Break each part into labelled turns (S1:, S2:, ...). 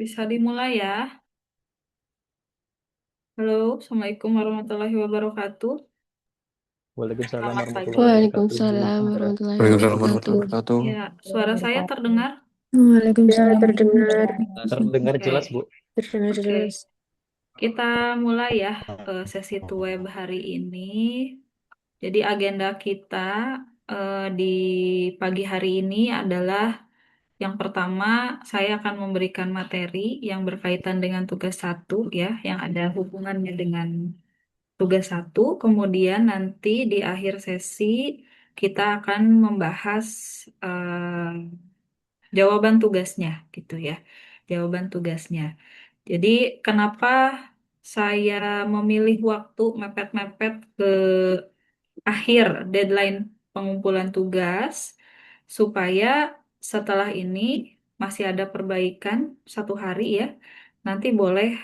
S1: Bisa dimulai ya. Halo, Assalamualaikum warahmatullahi wabarakatuh.
S2: Waalaikumsalam
S1: Selamat pagi.
S2: warahmatullahi wabarakatuh, Bu
S3: Waalaikumsalam
S2: Indra.
S3: warahmatullahi
S4: Waalaikumsalam
S3: wabarakatuh.
S4: warahmatullahi wabarakatuh.
S1: Ya, suara saya terdengar?
S5: Ya,
S3: Waalaikumsalam
S5: terdengar,
S2: Terdengar jelas,
S1: Oke,
S2: Bu.
S5: terdengar
S1: oke.
S5: jelas.
S1: Kita mulai ya sesi web hari ini. Jadi agenda kita di pagi hari ini adalah yang pertama, saya akan memberikan materi yang berkaitan dengan tugas satu ya, yang ada hubungannya dengan tugas satu. Kemudian nanti di akhir sesi kita akan membahas jawaban tugasnya gitu ya. Jawaban tugasnya. Jadi kenapa saya memilih waktu mepet-mepet ke akhir deadline pengumpulan tugas supaya setelah ini masih ada perbaikan 1 hari ya. Nanti boleh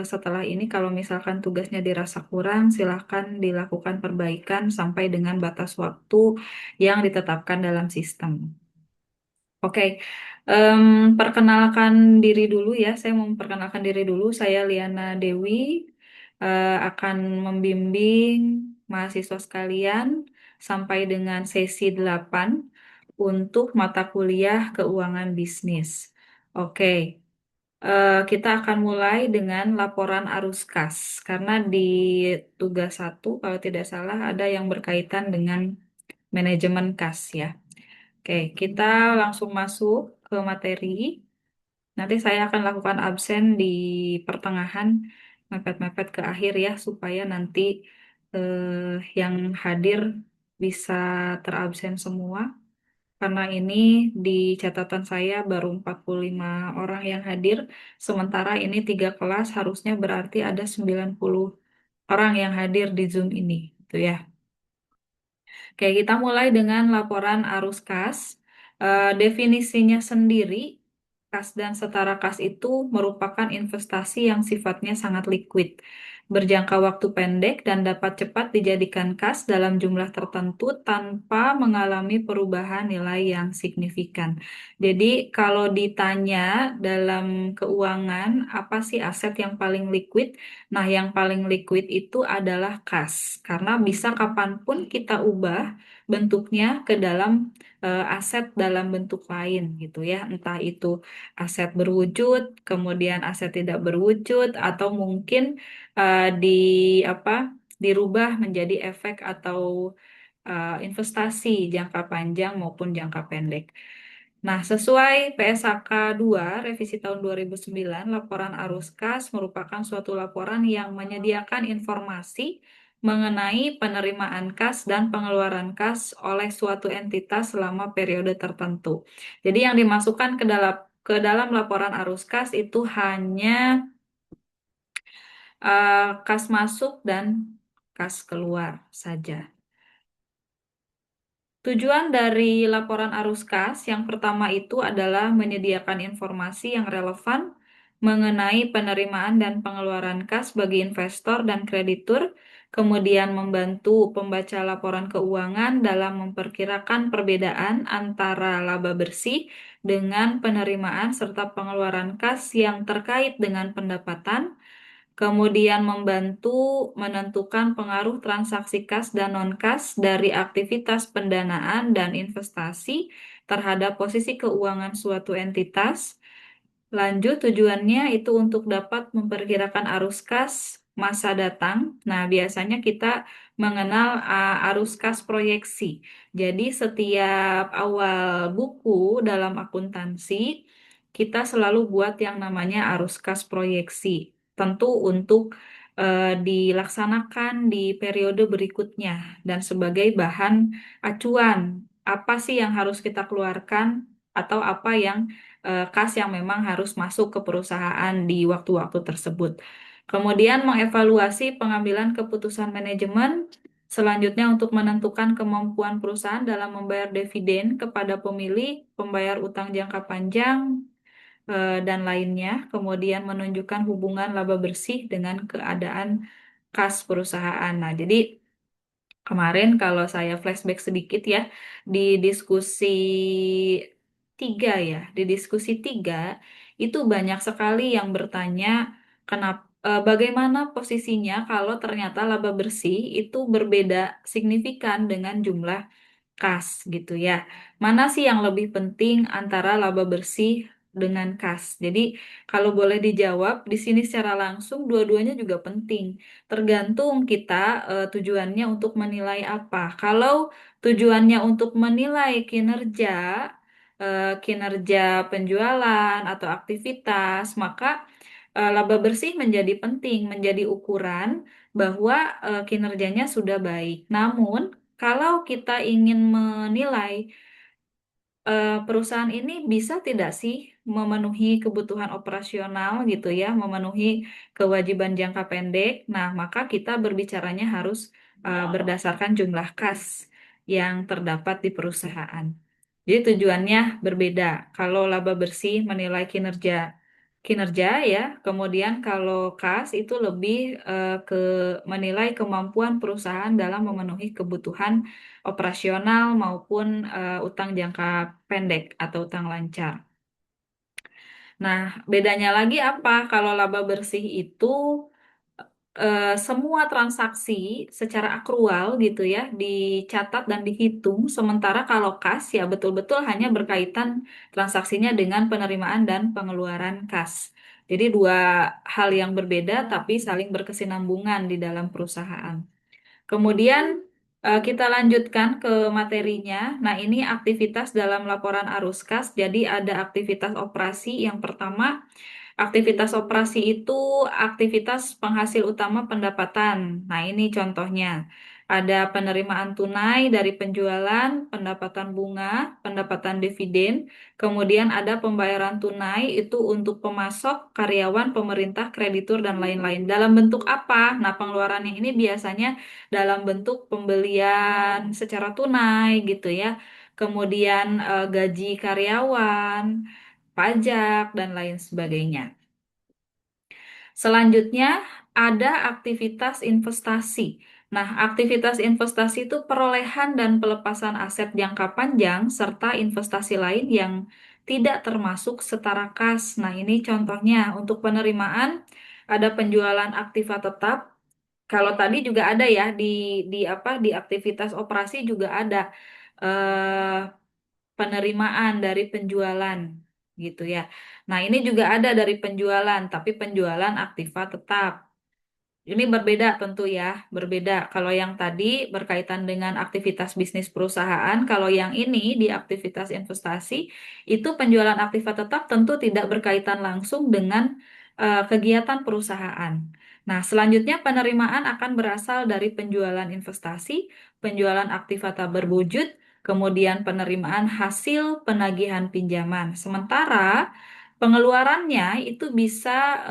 S1: setelah ini kalau misalkan tugasnya dirasa kurang, silahkan dilakukan perbaikan sampai dengan batas waktu yang ditetapkan dalam sistem. Oke, em, perkenalkan diri dulu ya. Saya mau memperkenalkan diri dulu. Saya Liana Dewi, akan membimbing mahasiswa sekalian sampai dengan sesi 8 untuk mata kuliah keuangan bisnis. Oke, kita akan mulai dengan laporan arus kas. Karena di tugas satu, kalau tidak salah, ada yang berkaitan dengan manajemen kas ya. Oke, kita langsung masuk ke materi. Nanti saya akan lakukan absen di pertengahan, mepet-mepet ke akhir ya, supaya nanti yang hadir bisa terabsen semua. Karena ini di catatan saya baru 45 orang yang hadir, sementara ini 3 kelas harusnya berarti ada 90 orang yang hadir di Zoom ini, gitu ya. Oke, kita mulai dengan laporan arus kas. Definisinya sendiri, kas dan setara kas itu merupakan investasi yang sifatnya sangat liquid, berjangka waktu pendek, dan dapat cepat dijadikan kas dalam jumlah tertentu tanpa mengalami perubahan nilai yang signifikan. Jadi, kalau ditanya dalam keuangan, apa sih aset yang paling liquid? Nah, yang paling liquid itu adalah kas, karena bisa kapanpun kita ubah bentuknya ke dalam aset dalam bentuk lain gitu ya. Entah itu aset berwujud, kemudian aset tidak berwujud, atau mungkin di apa dirubah menjadi efek atau investasi jangka panjang maupun jangka pendek. Nah, sesuai PSAK 2 revisi tahun 2009, laporan arus kas merupakan suatu laporan yang menyediakan informasi mengenai penerimaan kas dan pengeluaran kas oleh suatu entitas selama periode tertentu. Jadi yang dimasukkan ke dalam laporan arus kas itu hanya kas masuk dan kas keluar saja. Tujuan dari laporan arus kas yang pertama itu adalah menyediakan informasi yang relevan mengenai penerimaan dan pengeluaran kas bagi investor dan kreditur, kemudian membantu pembaca laporan keuangan dalam memperkirakan perbedaan antara laba bersih dengan penerimaan serta pengeluaran kas yang terkait dengan pendapatan, kemudian membantu menentukan pengaruh transaksi kas dan non-kas dari aktivitas pendanaan dan investasi terhadap posisi keuangan suatu entitas. Lanjut, tujuannya itu untuk dapat memperkirakan arus kas masa datang. Nah, biasanya kita mengenal arus kas proyeksi. Jadi, setiap awal buku dalam akuntansi, kita selalu buat yang namanya arus kas proyeksi. Tentu untuk dilaksanakan di periode berikutnya dan sebagai bahan acuan. Apa sih yang harus kita keluarkan atau apa yang kas yang memang harus masuk ke perusahaan di waktu-waktu tersebut. Kemudian mengevaluasi pengambilan keputusan manajemen, selanjutnya untuk menentukan kemampuan perusahaan dalam membayar dividen kepada pemilik, pembayar utang jangka panjang, dan lainnya. Kemudian menunjukkan hubungan laba bersih dengan keadaan kas perusahaan. Nah, jadi kemarin kalau saya flashback sedikit ya, di diskusi 3 ya, di diskusi 3 itu banyak sekali yang bertanya bagaimana posisinya kalau ternyata laba bersih itu berbeda signifikan dengan jumlah kas gitu ya. Mana sih yang lebih penting antara laba bersih dengan kas? Jadi kalau boleh dijawab di sini secara langsung dua-duanya juga penting. Tergantung kita tujuannya untuk menilai apa. Kalau tujuannya untuk menilai kinerja penjualan atau aktivitas, maka laba bersih menjadi penting, menjadi ukuran bahwa kinerjanya sudah baik. Namun kalau kita ingin menilai perusahaan ini bisa tidak sih memenuhi kebutuhan operasional gitu ya, memenuhi kewajiban jangka pendek. Nah, maka kita berbicaranya harus berdasarkan jumlah kas yang terdapat di perusahaan. Jadi tujuannya berbeda. Kalau laba bersih menilai kinerja kinerja ya, kemudian kalau kas itu lebih ke menilai kemampuan perusahaan dalam memenuhi kebutuhan operasional maupun utang jangka pendek atau utang lancar. Nah, bedanya lagi apa? Kalau laba bersih itu semua transaksi secara akrual gitu ya dicatat dan dihitung, sementara kalau kas ya betul-betul hanya berkaitan transaksinya dengan penerimaan dan pengeluaran kas. Jadi dua hal yang berbeda tapi saling berkesinambungan di dalam perusahaan. Kemudian kita lanjutkan ke materinya. Nah, ini aktivitas dalam laporan arus kas. Jadi ada aktivitas operasi. Yang pertama, aktivitas operasi itu aktivitas penghasil utama pendapatan. Nah, ini contohnya. Ada penerimaan tunai dari penjualan, pendapatan bunga, pendapatan dividen, kemudian ada pembayaran tunai itu untuk pemasok, karyawan, pemerintah, kreditur, dan lain-lain. Dalam bentuk apa? Nah, pengeluarannya ini biasanya dalam bentuk pembelian secara tunai gitu ya. Kemudian gaji karyawan, pajak, dan lain sebagainya. Selanjutnya ada aktivitas investasi. Nah, aktivitas investasi itu perolehan dan pelepasan aset jangka panjang serta investasi lain yang tidak termasuk setara kas. Nah, ini contohnya untuk penerimaan ada penjualan aktiva tetap. Kalau tadi juga ada ya di aktivitas operasi juga ada eh, penerimaan dari penjualan gitu ya. Nah, ini juga ada dari penjualan, tapi penjualan aktiva tetap. Ini berbeda tentu ya, berbeda. Kalau yang tadi berkaitan dengan aktivitas bisnis perusahaan, kalau yang ini di aktivitas investasi, itu penjualan aktiva tetap tentu tidak berkaitan langsung dengan kegiatan perusahaan. Nah, selanjutnya penerimaan akan berasal dari penjualan investasi, penjualan aktiva tak berwujud, kemudian penerimaan hasil penagihan pinjaman. Sementara pengeluarannya itu bisa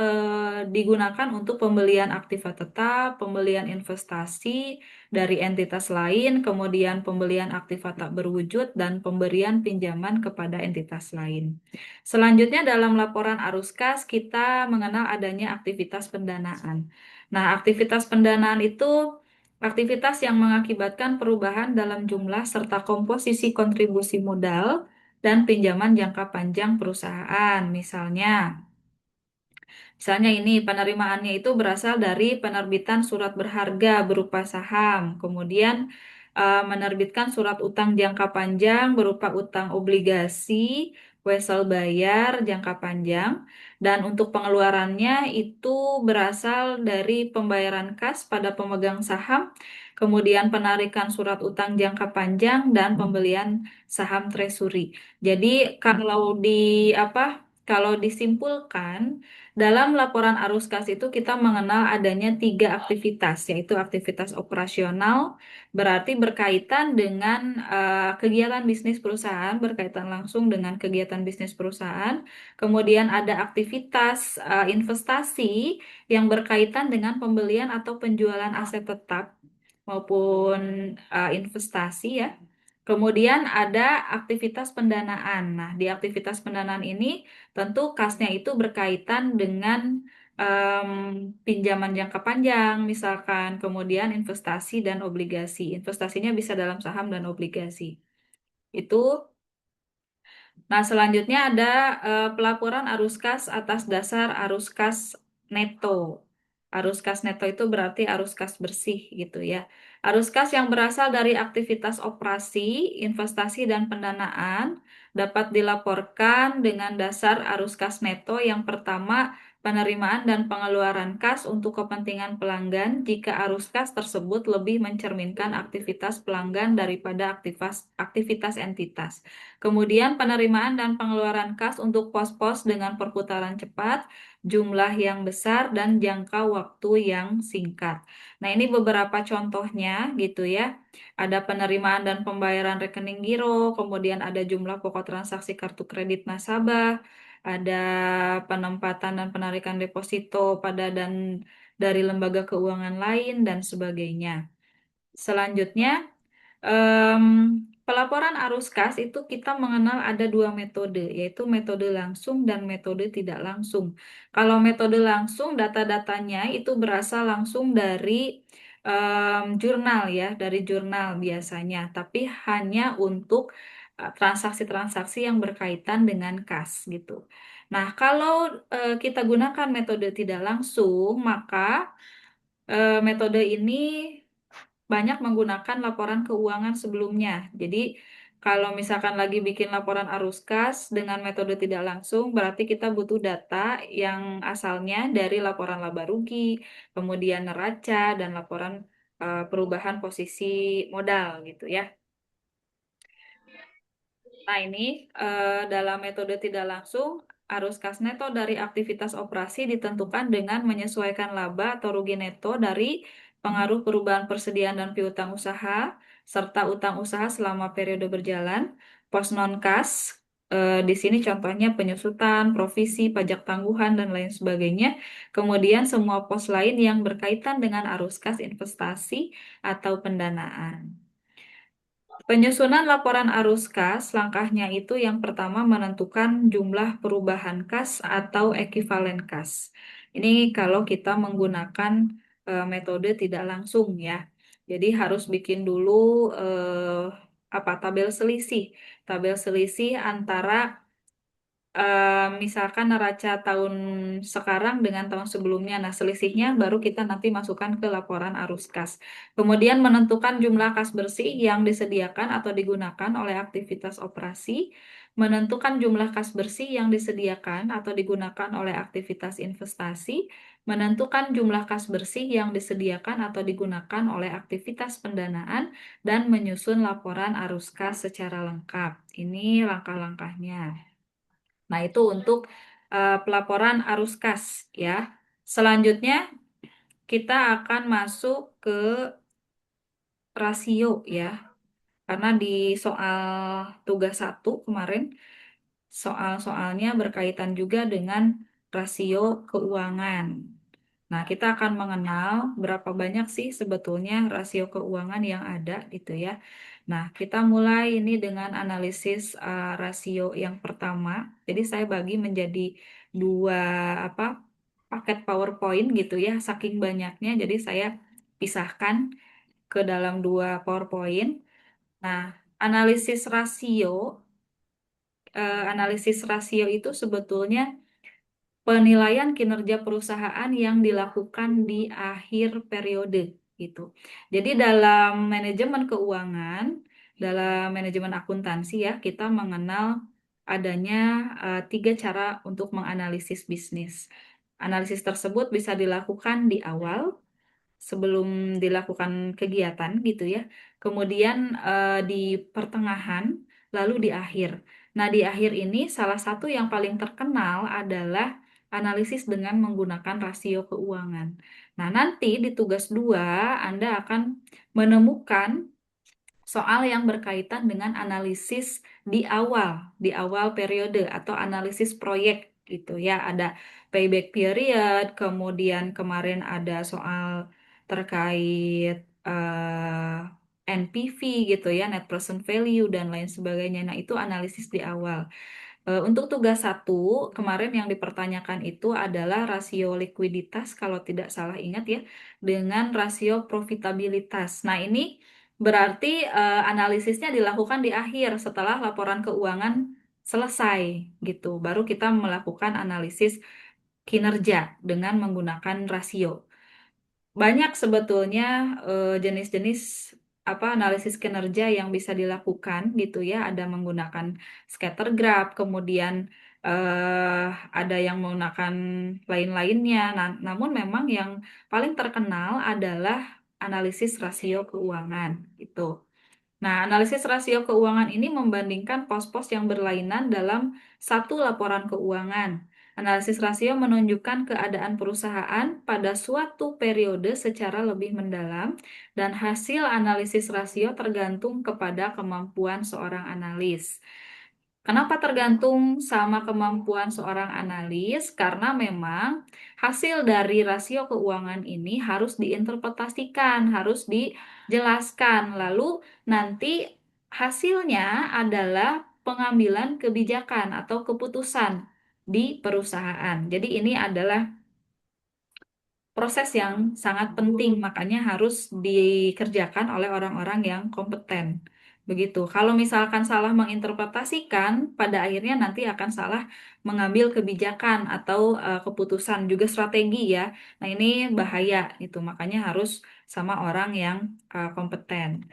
S1: digunakan untuk pembelian aktiva tetap, pembelian investasi dari entitas lain, kemudian pembelian aktiva tak berwujud, dan pemberian pinjaman kepada entitas lain. Selanjutnya dalam laporan arus kas kita mengenal adanya aktivitas pendanaan. Nah, aktivitas pendanaan itu aktivitas yang mengakibatkan perubahan dalam jumlah serta komposisi kontribusi modal dan pinjaman jangka panjang perusahaan. Misalnya ini penerimaannya itu berasal dari penerbitan surat berharga berupa saham, kemudian menerbitkan surat utang jangka panjang berupa utang obligasi, wesel bayar jangka panjang, dan untuk pengeluarannya itu berasal dari pembayaran kas pada pemegang saham, kemudian penarikan surat utang jangka panjang dan pembelian saham treasury. Jadi kalau disimpulkan dalam laporan arus kas itu kita mengenal adanya tiga aktivitas, yaitu aktivitas operasional, berarti berkaitan dengan kegiatan bisnis perusahaan, berkaitan langsung dengan kegiatan bisnis perusahaan. Kemudian ada aktivitas investasi yang berkaitan dengan pembelian atau penjualan aset tetap maupun investasi ya. Kemudian ada aktivitas pendanaan. Nah, di aktivitas pendanaan ini tentu kasnya itu berkaitan dengan em, pinjaman jangka panjang, misalkan, kemudian investasi dan obligasi. Investasinya bisa dalam saham dan obligasi. Itu Nah, selanjutnya ada pelaporan arus kas atas dasar arus kas neto. Arus kas neto itu berarti arus kas bersih gitu ya. Arus kas yang berasal dari aktivitas operasi, investasi, dan pendanaan dapat dilaporkan dengan dasar arus kas neto yang pertama penerimaan dan pengeluaran kas untuk kepentingan pelanggan jika arus kas tersebut lebih mencerminkan aktivitas pelanggan daripada aktivitas entitas. Kemudian penerimaan dan pengeluaran kas untuk pos-pos dengan perputaran cepat, jumlah yang besar, dan jangka waktu yang singkat. Nah, ini beberapa contohnya gitu ya. Ada penerimaan dan pembayaran rekening giro, kemudian ada jumlah pokok transaksi kartu kredit nasabah, ada penempatan dan penarikan deposito pada dan dari lembaga keuangan lain, dan sebagainya. Selanjutnya, Em, pelaporan arus kas itu kita mengenal ada dua metode, yaitu metode langsung dan metode tidak langsung. Kalau metode langsung, data-datanya itu berasal langsung dari jurnal ya, dari jurnal biasanya, tapi hanya untuk transaksi-transaksi yang berkaitan dengan kas gitu. Nah, kalau kita gunakan metode tidak langsung, maka metode ini banyak menggunakan laporan keuangan sebelumnya. Jadi, kalau misalkan lagi bikin laporan arus kas dengan metode tidak langsung, berarti kita butuh data yang asalnya dari laporan laba rugi, kemudian neraca, dan laporan perubahan posisi modal gitu ya. Nah, ini dalam metode tidak langsung, arus kas neto dari aktivitas operasi ditentukan dengan menyesuaikan laba atau rugi neto dari pengaruh perubahan persediaan dan piutang usaha, serta utang usaha selama periode berjalan, pos non-kas, di sini contohnya penyusutan, provisi, pajak tangguhan, dan lain sebagainya. Kemudian semua pos lain yang berkaitan dengan arus kas investasi atau pendanaan. Penyusunan laporan arus kas, langkahnya itu yang pertama menentukan jumlah perubahan kas atau ekivalen kas. Ini kalau kita menggunakan metode tidak langsung ya. Jadi harus bikin dulu tabel selisih. Tabel selisih antara misalkan neraca tahun sekarang dengan tahun sebelumnya. Nah, selisihnya baru kita nanti masukkan ke laporan arus kas. Kemudian menentukan jumlah kas bersih yang disediakan atau digunakan oleh aktivitas operasi, menentukan jumlah kas bersih yang disediakan atau digunakan oleh aktivitas investasi, menentukan jumlah kas bersih yang disediakan atau digunakan oleh aktivitas pendanaan, dan menyusun laporan arus kas secara lengkap. Ini langkah-langkahnya. Nah, itu untuk pelaporan arus kas ya. Selanjutnya kita akan masuk ke rasio ya. Karena di soal tugas satu kemarin soal-soalnya berkaitan juga dengan rasio keuangan. Nah, kita akan mengenal berapa banyak sih sebetulnya rasio keuangan yang ada gitu ya. Nah, kita mulai ini dengan analisis rasio yang pertama. Jadi saya bagi menjadi dua apa paket PowerPoint gitu ya, saking banyaknya. Jadi saya pisahkan ke dalam dua PowerPoint. Nah, analisis rasio, analisis rasio itu sebetulnya penilaian kinerja perusahaan yang dilakukan di akhir periode gitu. Jadi dalam manajemen keuangan, dalam manajemen akuntansi ya, kita mengenal adanya tiga cara untuk menganalisis bisnis. Analisis tersebut bisa dilakukan di awal, sebelum dilakukan kegiatan gitu ya. Kemudian di pertengahan, lalu di akhir. Nah, di akhir ini salah satu yang paling terkenal adalah analisis dengan menggunakan rasio keuangan. Nah, nanti di tugas 2 Anda akan menemukan soal yang berkaitan dengan analisis di awal periode atau analisis proyek gitu ya. Ada payback period, kemudian kemarin ada soal terkait NPV gitu ya, net present value dan lain sebagainya. Nah, itu analisis di awal. Untuk tugas satu, kemarin yang dipertanyakan itu adalah rasio likuiditas, kalau tidak salah ingat ya, dengan rasio profitabilitas. Nah, ini berarti analisisnya dilakukan di akhir setelah laporan keuangan selesai gitu. Baru kita melakukan analisis kinerja dengan menggunakan rasio. Banyak sebetulnya jenis-jenis apa analisis kinerja yang bisa dilakukan gitu ya. Ada menggunakan scatter graph, kemudian eh, ada yang menggunakan lain-lainnya. Nah, namun memang yang paling terkenal adalah analisis rasio keuangan gitu. Nah, analisis rasio keuangan ini membandingkan pos-pos yang berlainan dalam satu laporan keuangan. Analisis rasio menunjukkan keadaan perusahaan pada suatu periode secara lebih mendalam, dan hasil analisis rasio tergantung kepada kemampuan seorang analis. Kenapa tergantung sama kemampuan seorang analis? Karena memang hasil dari rasio keuangan ini harus diinterpretasikan, harus dijelaskan. Lalu nanti hasilnya adalah pengambilan kebijakan atau keputusan di perusahaan. Jadi ini adalah proses yang sangat penting, makanya harus dikerjakan oleh orang-orang yang kompeten. Begitu. Kalau misalkan salah menginterpretasikan, pada akhirnya nanti akan salah mengambil kebijakan atau keputusan, juga strategi ya. Nah, ini bahaya itu. Makanya harus sama orang yang kompeten.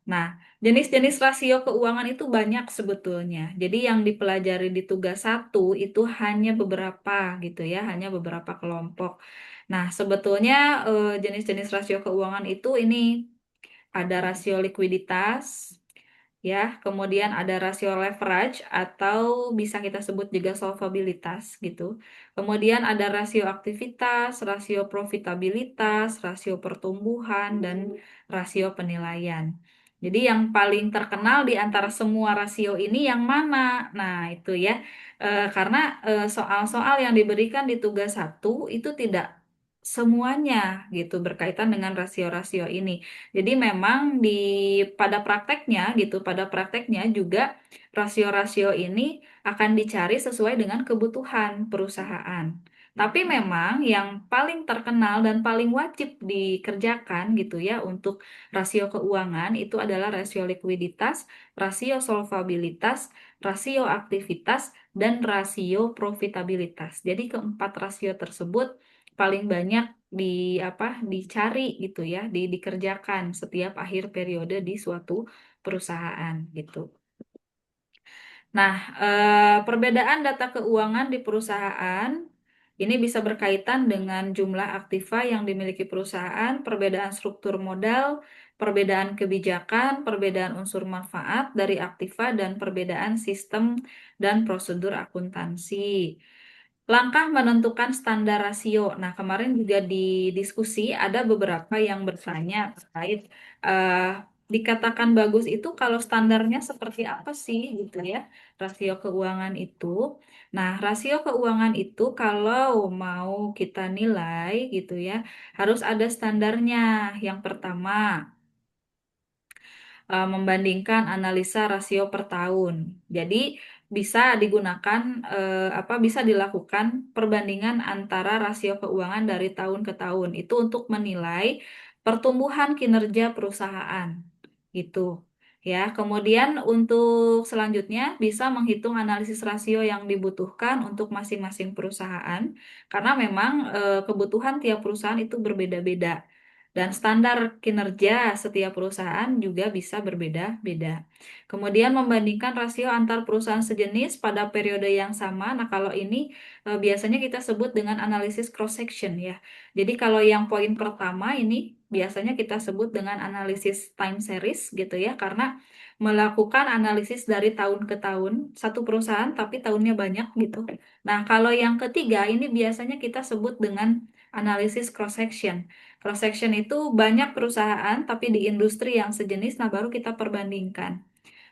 S1: Nah, jenis-jenis rasio keuangan itu banyak sebetulnya. Jadi yang dipelajari di tugas satu itu hanya beberapa gitu ya, hanya beberapa kelompok. Nah, sebetulnya jenis-jenis rasio keuangan itu ini ada rasio likuiditas, ya, kemudian ada rasio leverage atau bisa kita sebut juga solvabilitas gitu. Kemudian ada rasio aktivitas, rasio profitabilitas, rasio pertumbuhan, dan rasio penilaian. Jadi yang paling terkenal di antara semua rasio ini yang mana? Nah, itu ya. Karena soal-soal yang diberikan di tugas satu itu tidak semuanya gitu berkaitan dengan rasio-rasio ini. Jadi memang pada prakteknya gitu, pada prakteknya juga rasio-rasio ini akan dicari sesuai dengan kebutuhan perusahaan. Tapi memang yang paling terkenal dan paling wajib dikerjakan gitu ya untuk rasio keuangan itu adalah rasio likuiditas, rasio solvabilitas, rasio aktivitas, dan rasio profitabilitas. Jadi keempat rasio tersebut paling banyak dicari gitu ya, dikerjakan setiap akhir periode di suatu perusahaan gitu. Nah, perbedaan data keuangan di perusahaan ini bisa berkaitan dengan jumlah aktiva yang dimiliki perusahaan, perbedaan struktur modal, perbedaan kebijakan, perbedaan unsur manfaat dari aktiva, dan perbedaan sistem dan prosedur akuntansi. Langkah menentukan standar rasio. Nah, kemarin juga di diskusi ada beberapa yang bertanya terkait eh, dikatakan bagus itu kalau standarnya seperti apa sih gitu ya, rasio keuangan itu. Nah, rasio keuangan itu kalau mau kita nilai gitu ya, harus ada standarnya. Yang pertama, membandingkan analisa rasio per tahun. Jadi bisa digunakan bisa dilakukan perbandingan antara rasio keuangan dari tahun ke tahun. Itu untuk menilai pertumbuhan kinerja perusahaan. Gitu. Ya, kemudian untuk selanjutnya bisa menghitung analisis rasio yang dibutuhkan untuk masing-masing perusahaan karena memang kebutuhan tiap perusahaan itu berbeda-beda. Dan standar kinerja setiap perusahaan juga bisa berbeda-beda. Kemudian membandingkan rasio antar perusahaan sejenis pada periode yang sama. Nah, kalau ini biasanya kita sebut dengan analisis cross section ya. Jadi kalau yang poin pertama ini biasanya kita sebut dengan analisis time series gitu ya, karena melakukan analisis dari tahun ke tahun satu perusahaan tapi tahunnya banyak gitu. Nah, kalau yang ketiga ini biasanya kita sebut dengan analisis cross section. Cross section itu banyak perusahaan tapi di industri yang sejenis, nah baru kita perbandingkan.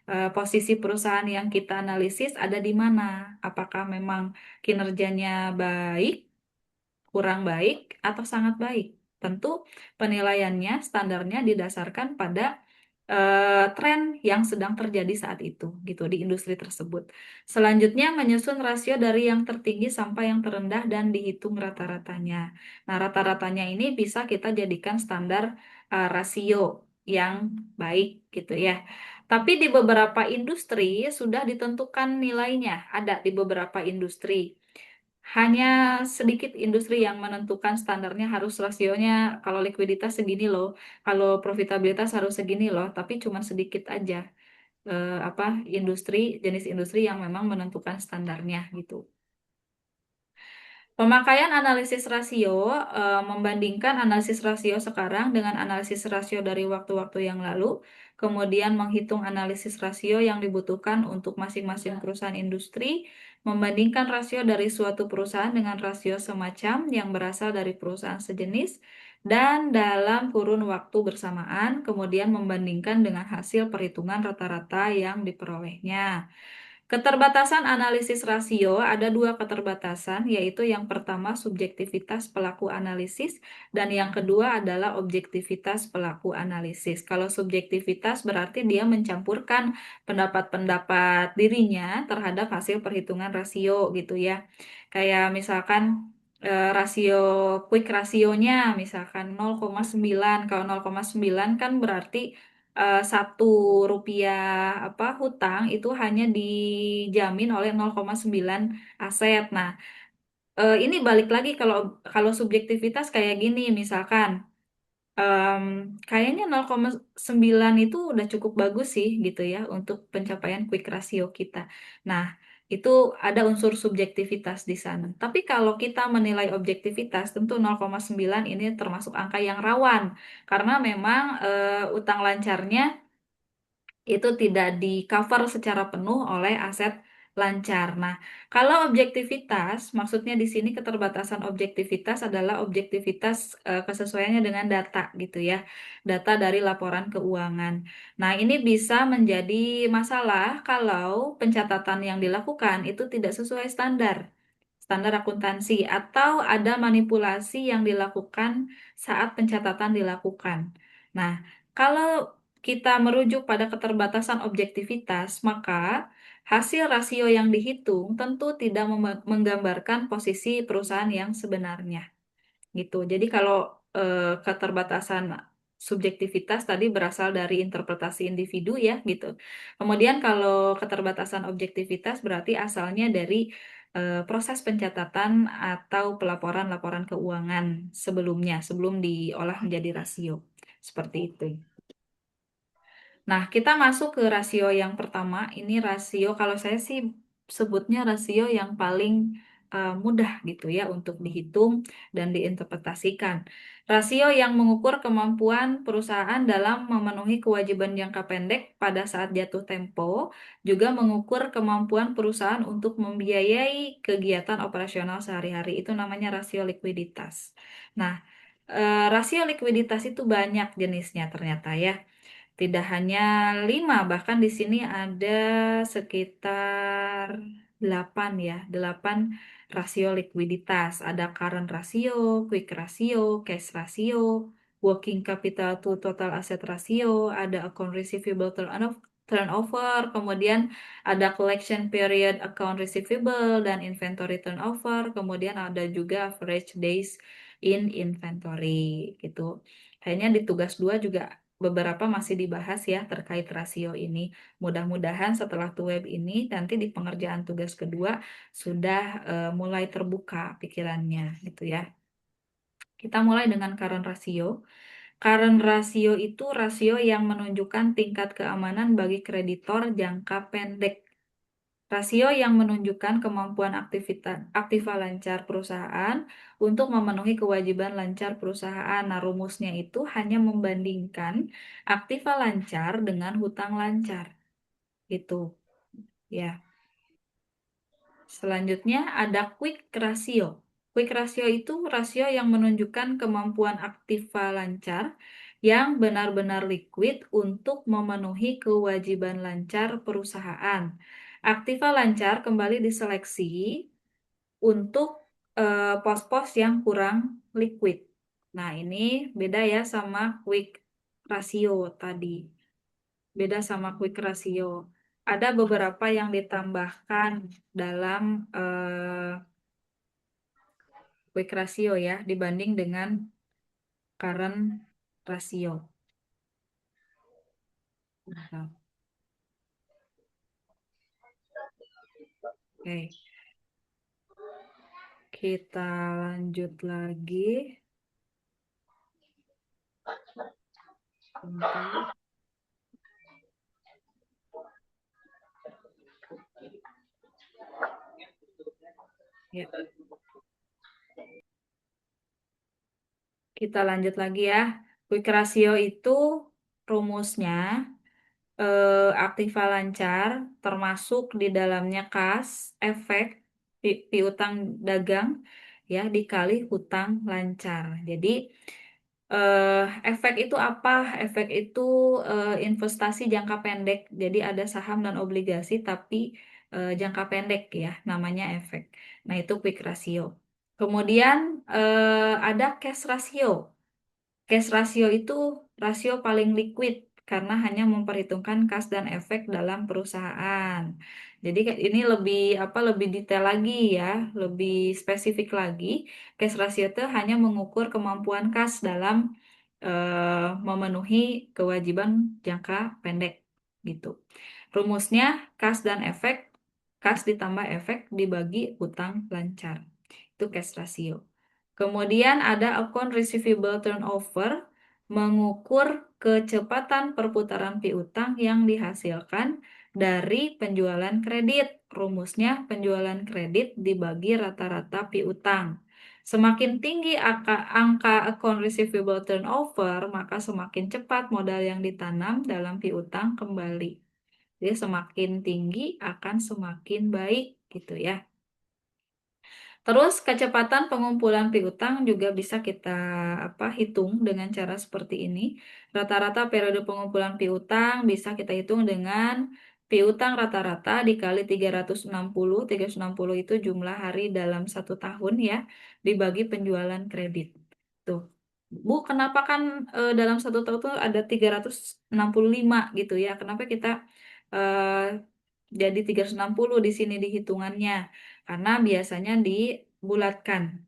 S1: Posisi perusahaan yang kita analisis ada di mana? Apakah memang kinerjanya baik, kurang baik, atau sangat baik? Tentu penilaiannya, standarnya didasarkan pada tren yang sedang terjadi saat itu, gitu, di industri tersebut. Selanjutnya, menyusun rasio dari yang tertinggi sampai yang terendah dan dihitung rata-ratanya. Nah, rata-ratanya ini bisa kita jadikan standar rasio. yang baik gitu ya. Tapi di beberapa industri sudah ditentukan nilainya, ada di beberapa industri. Hanya sedikit industri yang menentukan standarnya harus rasionya kalau likuiditas segini loh, kalau profitabilitas harus segini loh, tapi cuma sedikit aja apa industri jenis industri yang memang menentukan standarnya gitu. Pemakaian analisis rasio membandingkan analisis rasio sekarang dengan analisis rasio dari waktu-waktu yang lalu, kemudian menghitung analisis rasio yang dibutuhkan untuk masing-masing perusahaan industri, membandingkan rasio dari suatu perusahaan dengan rasio semacam yang berasal dari perusahaan sejenis, dan dalam kurun waktu bersamaan, kemudian membandingkan dengan hasil perhitungan rata-rata yang diperolehnya. Keterbatasan analisis rasio ada dua keterbatasan, yaitu yang pertama subjektivitas pelaku analisis dan yang kedua adalah objektivitas pelaku analisis. Kalau subjektivitas berarti dia mencampurkan pendapat-pendapat dirinya terhadap hasil perhitungan rasio gitu ya. Kayak misalkan rasio quick rasionya misalkan 0,9. Kalau 0,9 kan berarti 1 rupiah apa hutang itu hanya dijamin oleh 0,9 aset. Nah, ini balik lagi kalau kalau subjektivitas kayak gini, misalkan em, kayaknya 0,9 itu udah cukup bagus sih gitu ya untuk pencapaian quick ratio kita. Nah, itu ada unsur subjektivitas di sana. Tapi kalau kita menilai objektivitas, tentu 0,9 ini termasuk angka yang rawan karena memang utang lancarnya itu tidak di cover secara penuh oleh aset lancar. Nah, kalau objektivitas, maksudnya di sini keterbatasan objektivitas adalah objektivitas kesesuaiannya dengan data gitu ya, data dari laporan keuangan. Nah, ini bisa menjadi masalah kalau pencatatan yang dilakukan itu tidak sesuai standar akuntansi atau ada manipulasi yang dilakukan saat pencatatan dilakukan. Nah, kalau kita merujuk pada keterbatasan objektivitas, maka hasil rasio yang dihitung tentu tidak menggambarkan posisi perusahaan yang sebenarnya gitu. Jadi kalau keterbatasan subjektivitas tadi berasal dari interpretasi individu ya gitu. Kemudian kalau keterbatasan objektivitas berarti asalnya dari proses pencatatan atau pelaporan-laporan keuangan sebelumnya, sebelum diolah menjadi rasio. Seperti itu. Nah, kita masuk ke rasio yang pertama. Ini rasio, kalau saya sih sebutnya rasio yang paling mudah gitu ya untuk dihitung dan diinterpretasikan. Rasio yang mengukur kemampuan perusahaan dalam memenuhi kewajiban jangka pendek pada saat jatuh tempo, juga mengukur kemampuan perusahaan untuk membiayai kegiatan operasional sehari-hari. Itu namanya rasio likuiditas. Nah, rasio likuiditas itu banyak jenisnya ternyata ya. Tidak hanya 5, bahkan di sini ada sekitar 8 ya, 8 rasio likuiditas. Ada current ratio, quick ratio, cash ratio, working capital to total asset ratio, ada account receivable turnover, kemudian ada collection period account receivable dan inventory turnover, kemudian ada juga average days in inventory gitu. Kayaknya di tugas 2 juga beberapa masih dibahas ya terkait rasio ini. Mudah-mudahan setelah web ini nanti di pengerjaan tugas kedua sudah mulai terbuka pikirannya gitu ya. Kita mulai dengan current ratio. Current ratio itu rasio yang menunjukkan tingkat keamanan bagi kreditor jangka pendek. Rasio yang menunjukkan kemampuan aktiva lancar perusahaan untuk memenuhi kewajiban lancar perusahaan. Nah, rumusnya itu hanya membandingkan aktiva lancar dengan hutang lancar. Gitu, ya. Selanjutnya ada quick ratio. Quick ratio itu rasio yang menunjukkan kemampuan aktiva lancar yang benar-benar liquid untuk memenuhi kewajiban lancar perusahaan. Aktiva lancar kembali diseleksi untuk pos-pos yang kurang liquid. Nah, ini beda ya sama quick ratio tadi. Beda sama quick ratio. Ada beberapa yang ditambahkan dalam quick ratio ya dibanding dengan current ratio. Bentar. Oke, kita lanjut lagi. Bentar. Ya, kita lanjut lagi ya. Quick ratio itu rumusnya aktiva lancar termasuk di dalamnya kas, efek, piutang dagang ya dikali hutang lancar. Jadi efek itu apa? Efek itu investasi jangka pendek. Jadi ada saham dan obligasi tapi jangka pendek ya, namanya efek. Nah, itu quick ratio. Kemudian ada cash ratio. Cash ratio itu rasio paling liquid karena hanya memperhitungkan kas dan efek dalam perusahaan. Jadi ini lebih apa lebih detail lagi ya, lebih spesifik lagi. Cash ratio itu hanya mengukur kemampuan kas dalam memenuhi kewajiban jangka pendek gitu. Rumusnya kas dan efek, kas ditambah efek dibagi hutang lancar. Itu cash ratio. Kemudian ada account receivable turnover, mengukur kecepatan perputaran piutang yang dihasilkan dari penjualan kredit. Rumusnya penjualan kredit dibagi rata-rata piutang. Semakin tinggi angka account receivable turnover, maka semakin cepat modal yang ditanam dalam piutang kembali. Jadi semakin tinggi akan semakin baik gitu ya. Terus kecepatan pengumpulan piutang juga bisa kita hitung dengan cara seperti ini. Rata-rata periode pengumpulan piutang bisa kita hitung dengan piutang rata-rata dikali 360. 360 itu jumlah hari dalam satu tahun ya, dibagi penjualan kredit. Tuh. Bu, kenapa kan dalam satu tahun itu ada 365 gitu ya? Kenapa kita jadi 360 di sini di hitungannya? Karena biasanya dibulatkan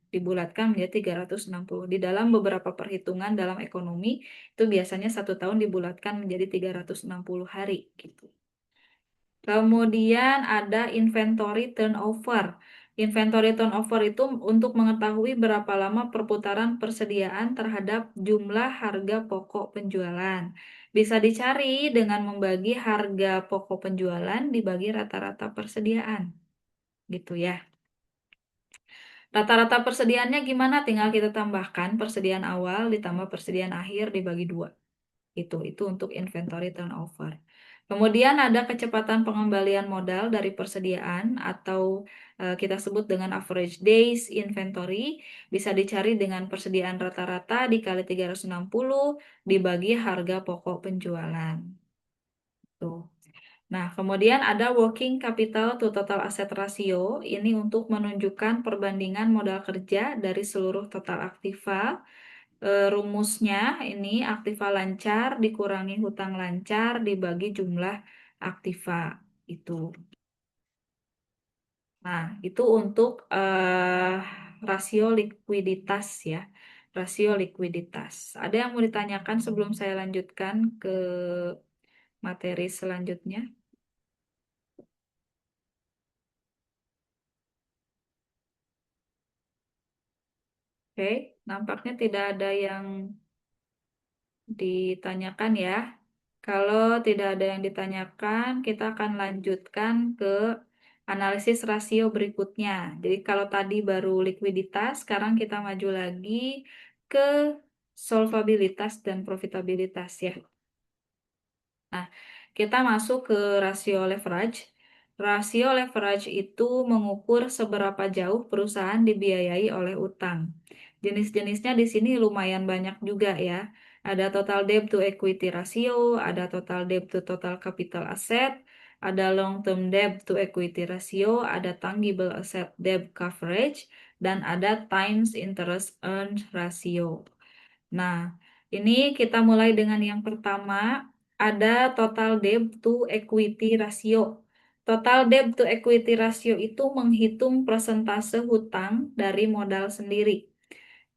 S1: menjadi 360. Di dalam beberapa perhitungan dalam ekonomi, itu biasanya satu tahun dibulatkan menjadi 360 hari gitu. Kemudian ada inventory turnover. Inventory turnover itu untuk mengetahui berapa lama perputaran persediaan terhadap jumlah harga pokok penjualan. Bisa dicari dengan membagi harga pokok penjualan dibagi rata-rata persediaan. Gitu ya. Rata-rata persediaannya gimana? Tinggal kita tambahkan persediaan awal ditambah persediaan akhir dibagi dua. Itu untuk inventory turnover. Kemudian ada kecepatan pengembalian modal dari persediaan atau kita sebut dengan average days inventory. Bisa dicari dengan persediaan rata-rata dikali 360 dibagi harga pokok penjualan. Tuh. Nah, kemudian ada working capital to total asset ratio. Ini untuk menunjukkan perbandingan modal kerja dari seluruh total aktiva. Rumusnya ini aktiva lancar dikurangi hutang lancar dibagi jumlah aktiva. Itu. Nah, itu untuk rasio likuiditas ya. Rasio likuiditas. Ada yang mau ditanyakan sebelum saya lanjutkan ke materi selanjutnya? Oke, nampaknya tidak ada yang ditanyakan ya. Kalau tidak ada yang ditanyakan, kita akan lanjutkan ke analisis rasio berikutnya. Jadi kalau tadi baru likuiditas, sekarang kita maju lagi ke solvabilitas dan profitabilitas ya. Nah, kita masuk ke rasio leverage. Rasio leverage itu mengukur seberapa jauh perusahaan dibiayai oleh utang. Jenis-jenisnya di sini lumayan banyak juga ya. Ada total debt to equity ratio, ada total debt to total capital asset, ada long term debt to equity ratio, ada tangible asset debt coverage, dan ada times interest earned ratio. Nah, ini kita mulai dengan yang pertama, ada total debt to equity ratio. Total debt to equity ratio itu menghitung persentase hutang dari modal sendiri.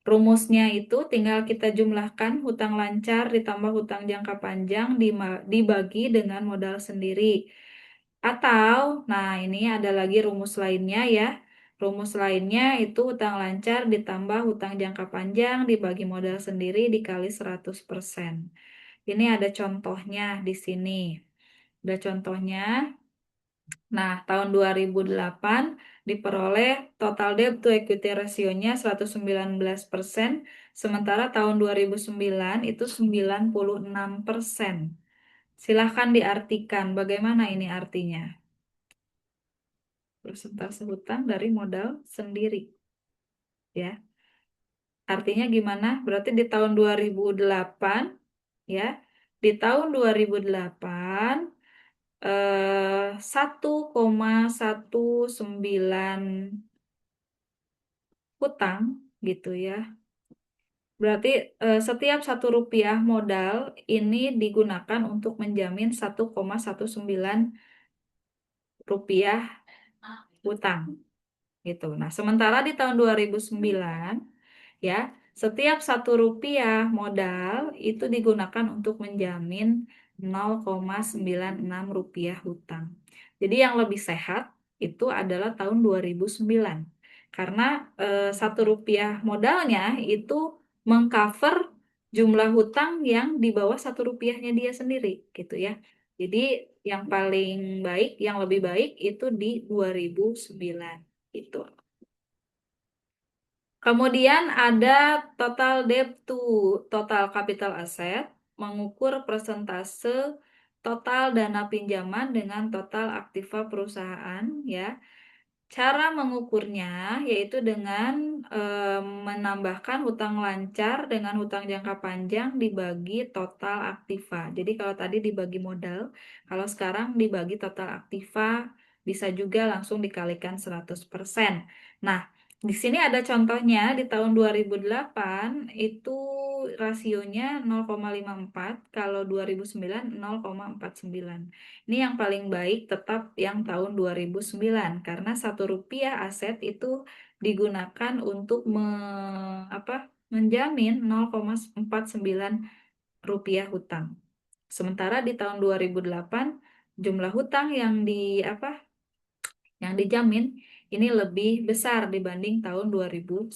S1: Rumusnya itu tinggal kita jumlahkan hutang lancar ditambah hutang jangka panjang dibagi dengan modal sendiri. Atau, nah ini ada lagi rumus lainnya ya. Rumus lainnya itu hutang lancar ditambah hutang jangka panjang dibagi modal sendiri dikali 100%. Ini ada contohnya di sini. Ada contohnya. Nah, tahun 2008 diperoleh total debt to equity ratio-nya 119%, sementara tahun 2009 itu 96%. Silahkan diartikan bagaimana ini artinya. Persentase hutang dari modal sendiri, ya. Artinya gimana? Berarti di tahun 2008, ya. Di tahun 2008 1,19 hutang gitu ya. Berarti setiap 1 rupiah modal ini digunakan untuk menjamin 1,19 rupiah hutang gitu. Nah, sementara di tahun 2009 ya, setiap 1 rupiah modal itu digunakan untuk menjamin 0,96 rupiah hutang. Jadi yang lebih sehat itu adalah tahun 2009. Karena 1 rupiah modalnya itu mengcover jumlah hutang yang di bawah 1 rupiahnya dia sendiri gitu ya. Jadi yang paling baik, yang lebih baik itu di 2009 itu. Kemudian ada total debt to total capital asset, mengukur persentase total dana pinjaman dengan total aktiva perusahaan ya. Cara mengukurnya yaitu dengan menambahkan hutang lancar dengan hutang jangka panjang dibagi total aktiva. Jadi kalau tadi dibagi modal, kalau sekarang dibagi total aktiva bisa juga langsung dikalikan 100%. Nah, di sini ada contohnya di tahun 2008 itu rasionya 0,54, kalau 2009 0,49. Ini yang paling baik tetap yang tahun 2009 karena 1 rupiah aset itu digunakan untuk menjamin 0,49 rupiah hutang. Sementara di tahun 2008 jumlah hutang yang dijamin ini lebih besar dibanding tahun 2009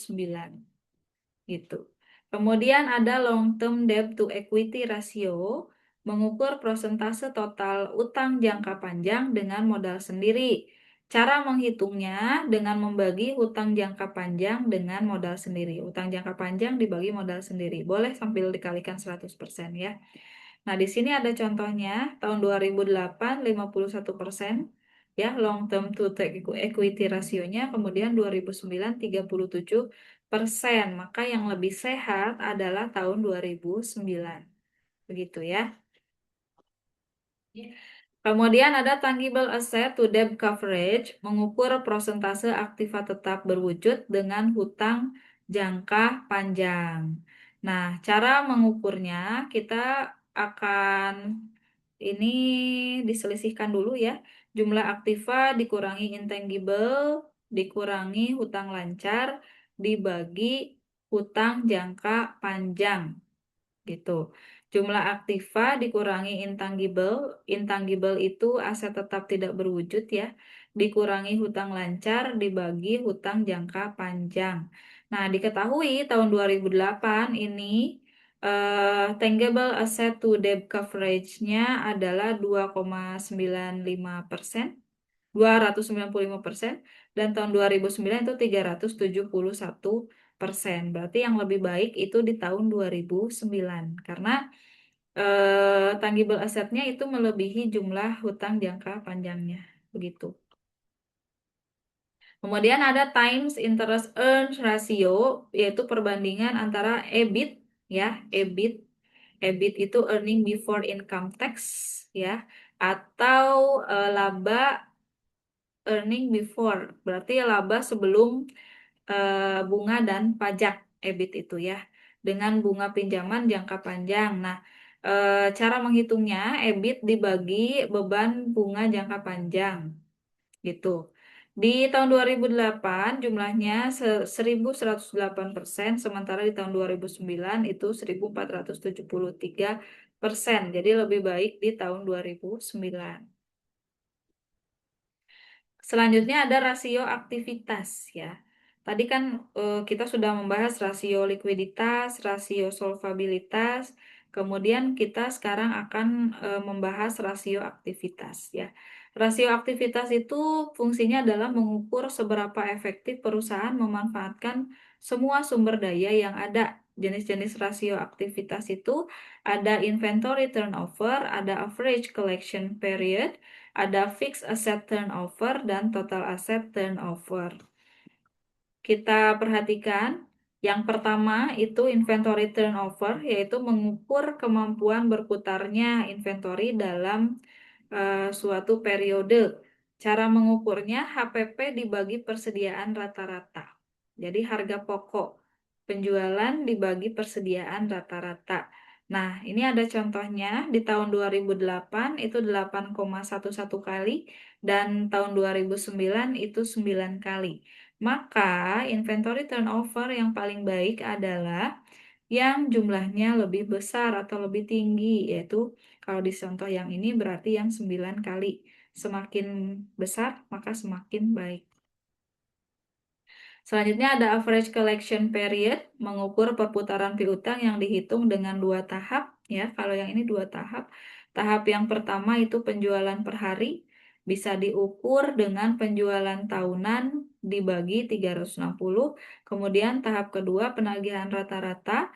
S1: gitu. Kemudian ada long term debt to equity ratio, mengukur persentase total utang jangka panjang dengan modal sendiri. Cara menghitungnya dengan membagi hutang jangka panjang dengan modal sendiri. Utang jangka panjang dibagi modal sendiri. Boleh sambil dikalikan 100% ya. Nah, di sini ada contohnya tahun 2008 51%, ya long term to equity rasionya, kemudian 2009 37%. Maka yang lebih sehat adalah tahun 2009. Begitu ya. Kemudian ada tangible asset to debt coverage, mengukur persentase aktiva tetap berwujud dengan hutang jangka panjang. Nah, cara mengukurnya kita akan ini diselisihkan dulu ya. Jumlah aktiva dikurangi intangible, dikurangi hutang lancar, dibagi hutang jangka panjang gitu. Jumlah aktiva dikurangi intangible, intangible itu aset tetap tidak berwujud ya, dikurangi hutang lancar dibagi hutang jangka panjang. Nah, diketahui tahun 2008 ini tangible asset to debt coverage-nya adalah 2,95%, 295%, dan tahun 2009 itu 371%. Berarti yang lebih baik itu di tahun 2009 karena tangible asetnya itu melebihi jumlah hutang jangka panjangnya. Begitu. Kemudian ada times interest earned ratio, yaitu perbandingan antara EBIT ya, EBIT. EBIT itu earning before income tax ya, atau laba earning before, berarti laba sebelum bunga dan pajak, EBIT itu ya, dengan bunga pinjaman jangka panjang. Nah, cara menghitungnya EBIT dibagi beban bunga jangka panjang gitu. Di tahun 2008 jumlahnya 1.108%, sementara di tahun 2009 itu 1.473%. Jadi lebih baik di tahun 2009. Selanjutnya ada rasio aktivitas ya. Tadi kan kita sudah membahas rasio likuiditas, rasio solvabilitas, kemudian kita sekarang akan membahas rasio aktivitas ya. Rasio aktivitas itu fungsinya adalah mengukur seberapa efektif perusahaan memanfaatkan semua sumber daya yang ada. Jenis-jenis rasio aktivitas itu ada inventory turnover, ada average collection period, ada fixed asset turnover dan total asset turnover. Kita perhatikan, yang pertama itu inventory turnover, yaitu mengukur kemampuan berputarnya inventory dalam suatu periode. Cara mengukurnya HPP dibagi persediaan rata-rata. Jadi harga pokok penjualan dibagi persediaan rata-rata. Nah, ini ada contohnya di tahun 2008 itu 8,11 kali dan tahun 2009 itu 9 kali. Maka inventory turnover yang paling baik adalah yang jumlahnya lebih besar atau lebih tinggi, yaitu kalau di contoh yang ini berarti yang 9 kali. Semakin besar, maka semakin baik. Selanjutnya ada average collection period, mengukur perputaran piutang yang dihitung dengan dua tahap. Ya, kalau yang ini dua tahap. Tahap yang pertama itu penjualan per hari, bisa diukur dengan penjualan tahunan dibagi 360. Kemudian tahap kedua penagihan rata-rata,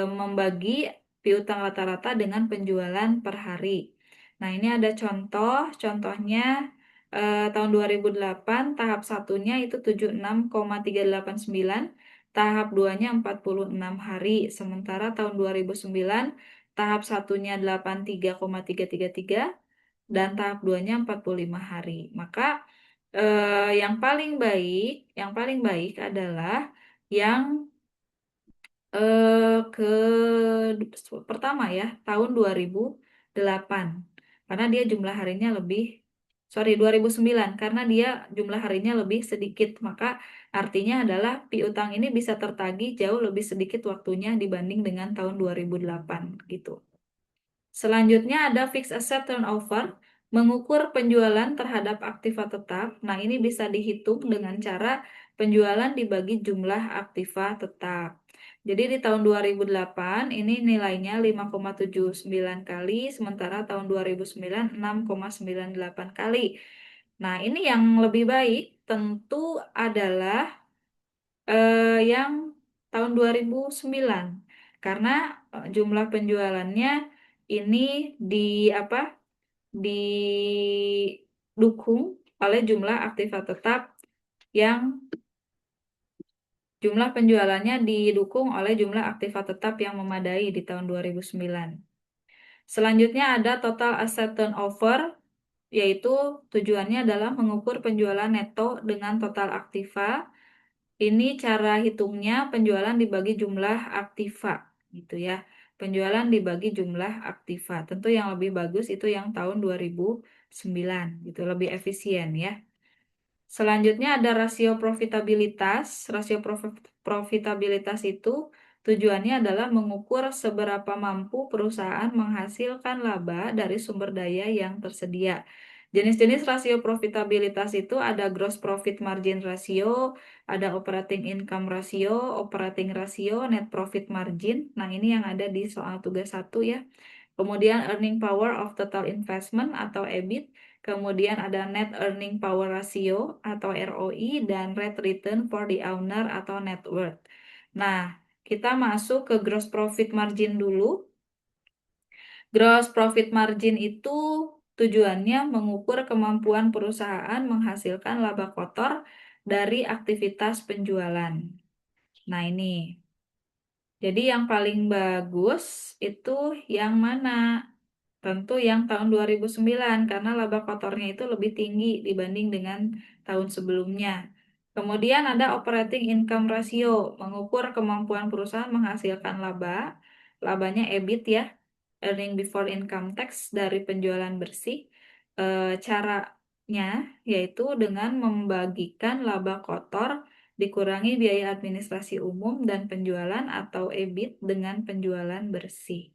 S1: membagi piutang rata-rata dengan penjualan per hari. Nah, ini ada contohnya tahun 2008 tahap satunya itu 76,389, tahap 2-nya 46 hari. Sementara tahun 2009 tahap satunya 83,333 dan tahap 2-nya 45 hari. Maka yang paling baik adalah yang ke pertama ya, tahun 2008. Karena dia jumlah harinya sorry 2009 karena dia jumlah harinya lebih sedikit, maka artinya adalah piutang ini bisa tertagih jauh lebih sedikit waktunya dibanding dengan tahun 2008 gitu. Selanjutnya ada fixed asset turnover, mengukur penjualan terhadap aktiva tetap. Nah, ini bisa dihitung dengan cara penjualan dibagi jumlah aktiva tetap. Jadi di tahun 2008 ini nilainya 5,79 kali, sementara tahun 2009 6,98 kali. Nah, ini yang lebih baik tentu adalah yang tahun 2009 karena jumlah penjualannya ini di apa? Didukung oleh jumlah aktiva tetap yang jumlah penjualannya didukung oleh jumlah aktiva tetap yang memadai di tahun 2009. Selanjutnya ada total asset turnover, yaitu tujuannya adalah mengukur penjualan neto dengan total aktiva. Ini cara hitungnya penjualan dibagi jumlah aktiva, gitu ya. Penjualan dibagi jumlah aktiva. Tentu yang lebih bagus itu yang tahun 2009, gitu, lebih efisien ya. Selanjutnya ada rasio profitabilitas. Rasio profitabilitas itu tujuannya adalah mengukur seberapa mampu perusahaan menghasilkan laba dari sumber daya yang tersedia. Jenis-jenis rasio profitabilitas itu ada gross profit margin ratio, ada operating income ratio, operating ratio, net profit margin. Nah, ini yang ada di soal tugas 1 ya. Kemudian earning power of total investment atau EBIT. Kemudian ada net earning power ratio atau ROI dan rate return for the owner atau net worth. Nah, kita masuk ke gross profit margin dulu. Gross profit margin itu tujuannya mengukur kemampuan perusahaan menghasilkan laba kotor dari aktivitas penjualan. Nah, ini. Jadi yang paling bagus itu yang mana? Tentu yang tahun 2009 karena laba kotornya itu lebih tinggi dibanding dengan tahun sebelumnya. Kemudian ada operating income ratio, mengukur kemampuan perusahaan menghasilkan laba. Labanya EBIT ya, earning before income tax dari penjualan bersih. Cara efeknya yaitu dengan membagikan laba kotor dikurangi biaya administrasi umum dan penjualan atau EBIT dengan penjualan bersih.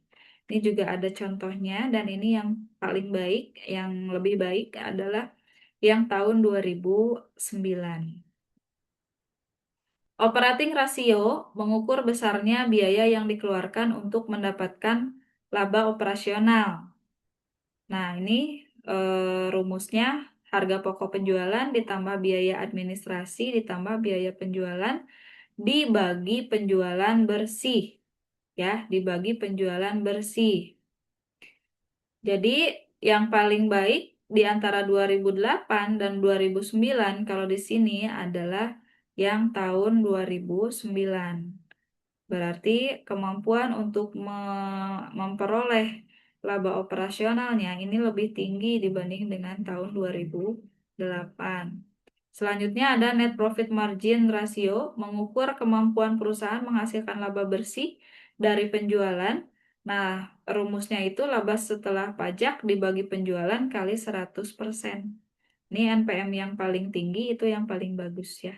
S1: Ini juga ada contohnya dan ini yang paling baik, yang lebih baik adalah yang tahun 2009. Operating ratio mengukur besarnya biaya yang dikeluarkan untuk mendapatkan laba operasional. Nah, ini rumusnya harga pokok penjualan ditambah biaya administrasi ditambah biaya penjualan dibagi penjualan bersih. Ya, dibagi penjualan bersih. Jadi, yang paling baik di antara 2008 dan 2009 kalau di sini adalah yang tahun 2009. Berarti kemampuan untuk memperoleh laba operasionalnya ini lebih tinggi dibanding dengan tahun 2008. Selanjutnya ada net profit margin ratio, mengukur kemampuan perusahaan menghasilkan laba bersih dari penjualan. Nah, rumusnya itu laba setelah pajak dibagi penjualan kali 100%. Ini NPM yang paling tinggi itu yang paling bagus ya.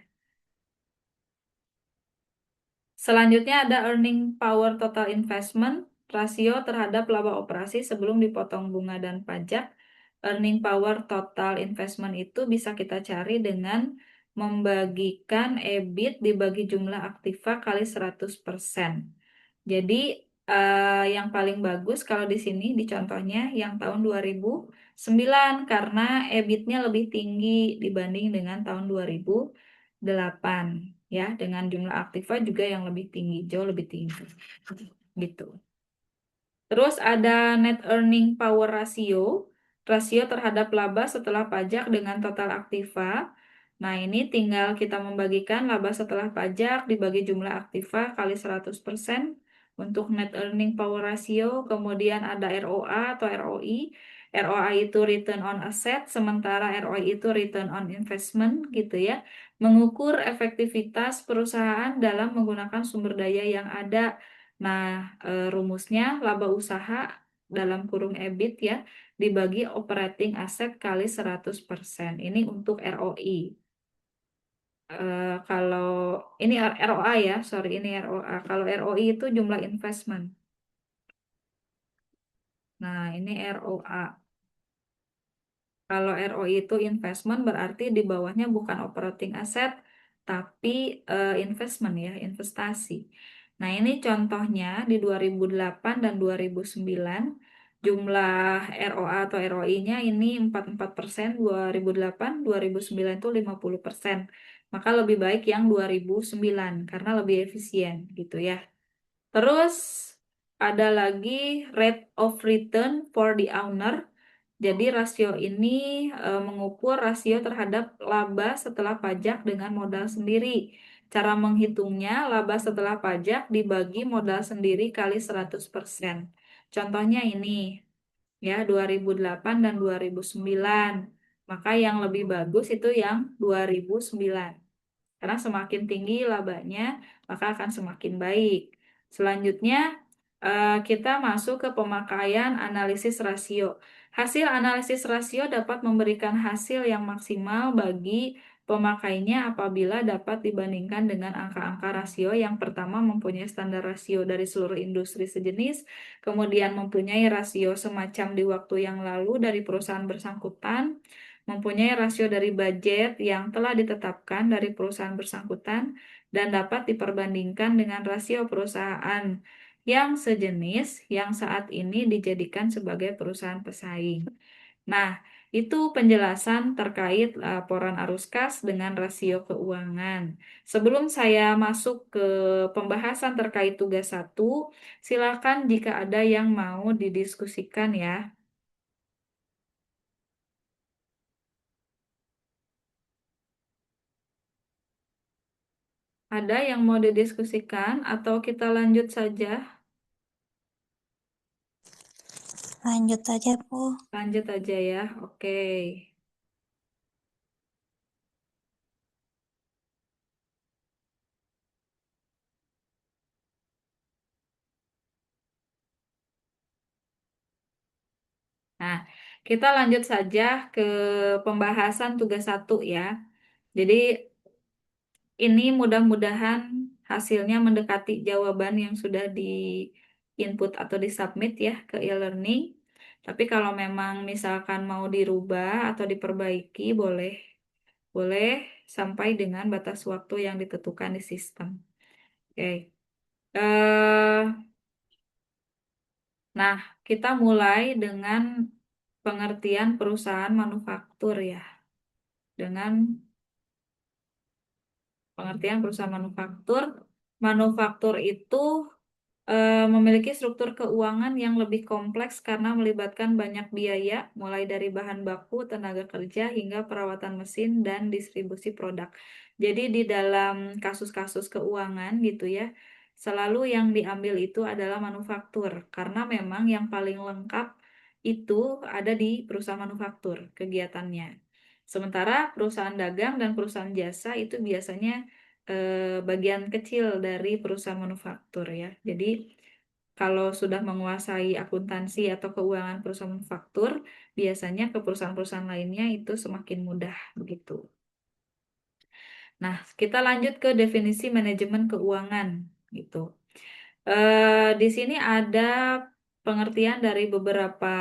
S1: Selanjutnya ada earning power total investment, rasio terhadap laba operasi sebelum dipotong bunga dan pajak. Earning power total investment itu bisa kita cari dengan membagikan EBIT dibagi jumlah aktiva kali 100%. Jadi yang paling bagus kalau di sini di contohnya yang tahun 2009 karena EBIT-nya lebih tinggi dibanding dengan tahun 2008 ya, dengan jumlah aktiva juga yang lebih tinggi, jauh lebih tinggi. Gitu. Terus ada net earning power ratio, rasio terhadap laba setelah pajak dengan total aktiva. Nah, ini tinggal kita membagikan laba setelah pajak dibagi jumlah aktiva kali 100% untuk net earning power ratio. Kemudian ada ROA atau ROI. ROA itu return on asset, sementara ROI itu return on investment gitu ya. Mengukur efektivitas perusahaan dalam menggunakan sumber daya yang ada. Nah, rumusnya laba usaha dalam kurung EBIT ya dibagi operating asset kali 100%. Ini untuk ROI. Kalau ini ROA ya, sorry ini ROA. Kalau ROI itu jumlah investment. Nah, ini ROA. Kalau ROI itu investment berarti di bawahnya bukan operating asset tapi investment ya, investasi. Nah, ini contohnya di 2008 dan 2009 jumlah ROA atau ROI-nya ini 44%, 2008, 2009 itu 50%. Maka lebih baik yang 2009 karena lebih efisien gitu ya. Terus ada lagi rate of return for the owner. Jadi rasio ini mengukur rasio terhadap laba setelah pajak dengan modal sendiri. Cara menghitungnya laba setelah pajak dibagi modal sendiri kali 100%. Contohnya ini ya 2008 dan 2009. Maka yang lebih bagus itu yang 2009. Karena semakin tinggi labanya, maka akan semakin baik. Selanjutnya, kita masuk ke pemakaian analisis rasio. Hasil analisis rasio dapat memberikan hasil yang maksimal bagi pemakainya apabila dapat dibandingkan dengan angka-angka rasio. Yang pertama mempunyai standar rasio dari seluruh industri sejenis, kemudian mempunyai rasio semacam di waktu yang lalu dari perusahaan bersangkutan, mempunyai rasio dari budget yang telah ditetapkan dari perusahaan bersangkutan dan dapat diperbandingkan dengan rasio perusahaan yang sejenis yang saat ini dijadikan sebagai perusahaan pesaing. Nah, itu penjelasan terkait laporan arus kas dengan rasio keuangan. Sebelum saya masuk ke pembahasan terkait tugas 1, silakan jika ada yang mau didiskusikan ya. Ada yang mau didiskusikan atau kita lanjut saja?
S3: Lanjut aja, Bu.
S1: Lanjut aja ya, oke. Nah, Kita lanjut saja ke pembahasan tugas 1 ya. Jadi ini mudah-mudahan hasilnya mendekati jawaban yang sudah di input atau disubmit ya ke e-learning. Tapi kalau memang misalkan mau dirubah atau diperbaiki boleh boleh sampai dengan batas waktu yang ditentukan di sistem. Oke. Eh, nah, kita mulai dengan pengertian perusahaan manufaktur ya. Dengan pengertian perusahaan manufaktur, manufaktur itu memiliki struktur keuangan yang lebih kompleks karena melibatkan banyak biaya, mulai dari bahan baku, tenaga kerja, hingga perawatan mesin dan distribusi produk. Jadi di dalam kasus-kasus keuangan gitu ya, selalu yang diambil itu adalah manufaktur, karena memang yang paling lengkap itu ada di perusahaan manufaktur kegiatannya. Sementara perusahaan dagang dan perusahaan jasa itu biasanya bagian kecil dari perusahaan manufaktur ya. Jadi kalau sudah menguasai akuntansi atau keuangan perusahaan manufaktur, biasanya ke perusahaan-perusahaan lainnya itu semakin mudah begitu. Nah, kita lanjut ke definisi manajemen keuangan gitu. Di sini ada pengertian dari beberapa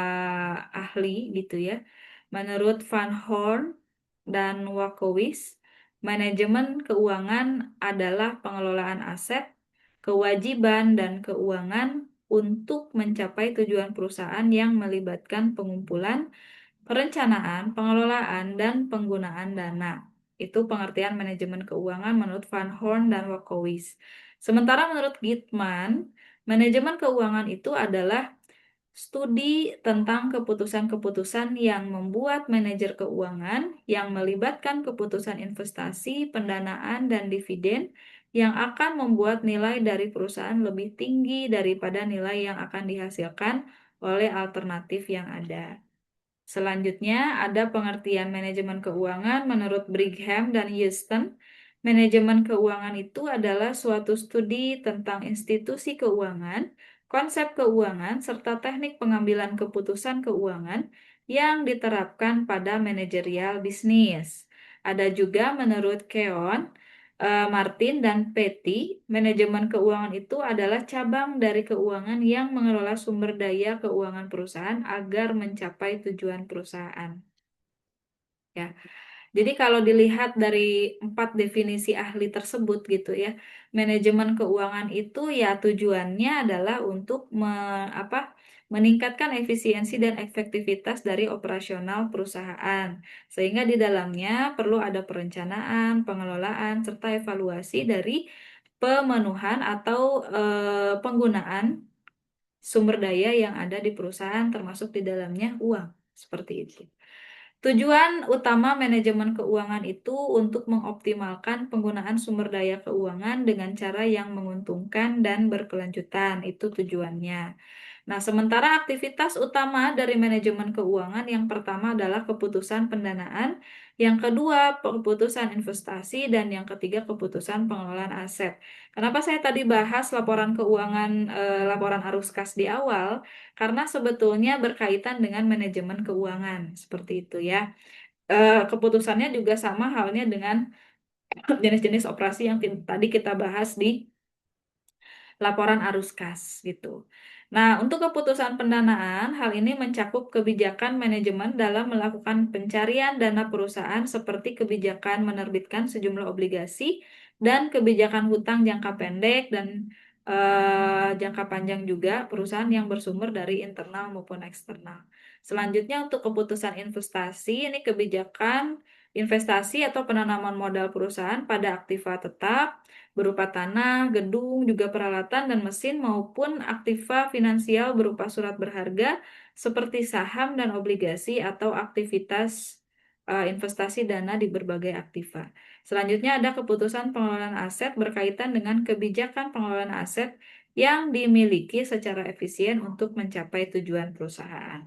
S1: ahli gitu ya. Menurut Van Horn dan Wakowicz, manajemen keuangan adalah pengelolaan aset, kewajiban, dan keuangan untuk mencapai tujuan perusahaan yang melibatkan pengumpulan, perencanaan, pengelolaan, dan penggunaan dana. Itu pengertian manajemen keuangan menurut Van Horn dan Wakowicz. Sementara menurut Gitman, manajemen keuangan itu adalah studi tentang keputusan-keputusan yang membuat manajer keuangan yang melibatkan keputusan investasi, pendanaan, dan dividen yang akan membuat nilai dari perusahaan lebih tinggi daripada nilai yang akan dihasilkan oleh alternatif yang ada. Selanjutnya ada pengertian manajemen keuangan menurut Brigham dan Houston. Manajemen keuangan itu adalah suatu studi tentang institusi keuangan, konsep keuangan, serta teknik pengambilan keputusan keuangan yang diterapkan pada manajerial bisnis. Ada juga menurut Keon, Martin, dan Petty, manajemen keuangan itu adalah cabang dari keuangan yang mengelola sumber daya keuangan perusahaan agar mencapai tujuan perusahaan. Ya. Jadi kalau dilihat dari 4 definisi ahli tersebut gitu ya, manajemen keuangan itu ya tujuannya adalah untuk meningkatkan efisiensi dan efektivitas dari operasional perusahaan. Sehingga di dalamnya perlu ada perencanaan, pengelolaan, serta evaluasi dari pemenuhan atau penggunaan sumber daya yang ada di perusahaan termasuk di dalamnya uang. Seperti itu. Tujuan utama manajemen keuangan itu untuk mengoptimalkan penggunaan sumber daya keuangan dengan cara yang menguntungkan dan berkelanjutan. Itu tujuannya. Nah, sementara aktivitas utama dari manajemen keuangan yang pertama adalah keputusan pendanaan, yang kedua keputusan investasi, dan yang ketiga keputusan pengelolaan aset. Kenapa saya tadi bahas laporan keuangan, laporan arus kas di awal? Karena sebetulnya berkaitan dengan manajemen keuangan, seperti itu ya. Keputusannya juga sama halnya dengan jenis-jenis operasi yang tadi kita bahas di laporan arus kas gitu. Nah, untuk keputusan pendanaan, hal ini mencakup kebijakan manajemen dalam melakukan pencarian dana perusahaan seperti kebijakan menerbitkan sejumlah obligasi dan kebijakan hutang jangka pendek dan jangka panjang juga perusahaan yang bersumber dari internal maupun eksternal. Selanjutnya untuk keputusan investasi, ini kebijakan investasi atau penanaman modal perusahaan pada aktiva tetap berupa tanah, gedung, juga peralatan dan mesin maupun aktiva finansial berupa surat berharga seperti saham dan obligasi atau aktivitas investasi dana di berbagai aktiva. Selanjutnya ada keputusan pengelolaan aset berkaitan dengan kebijakan pengelolaan aset yang dimiliki secara efisien untuk mencapai tujuan perusahaan.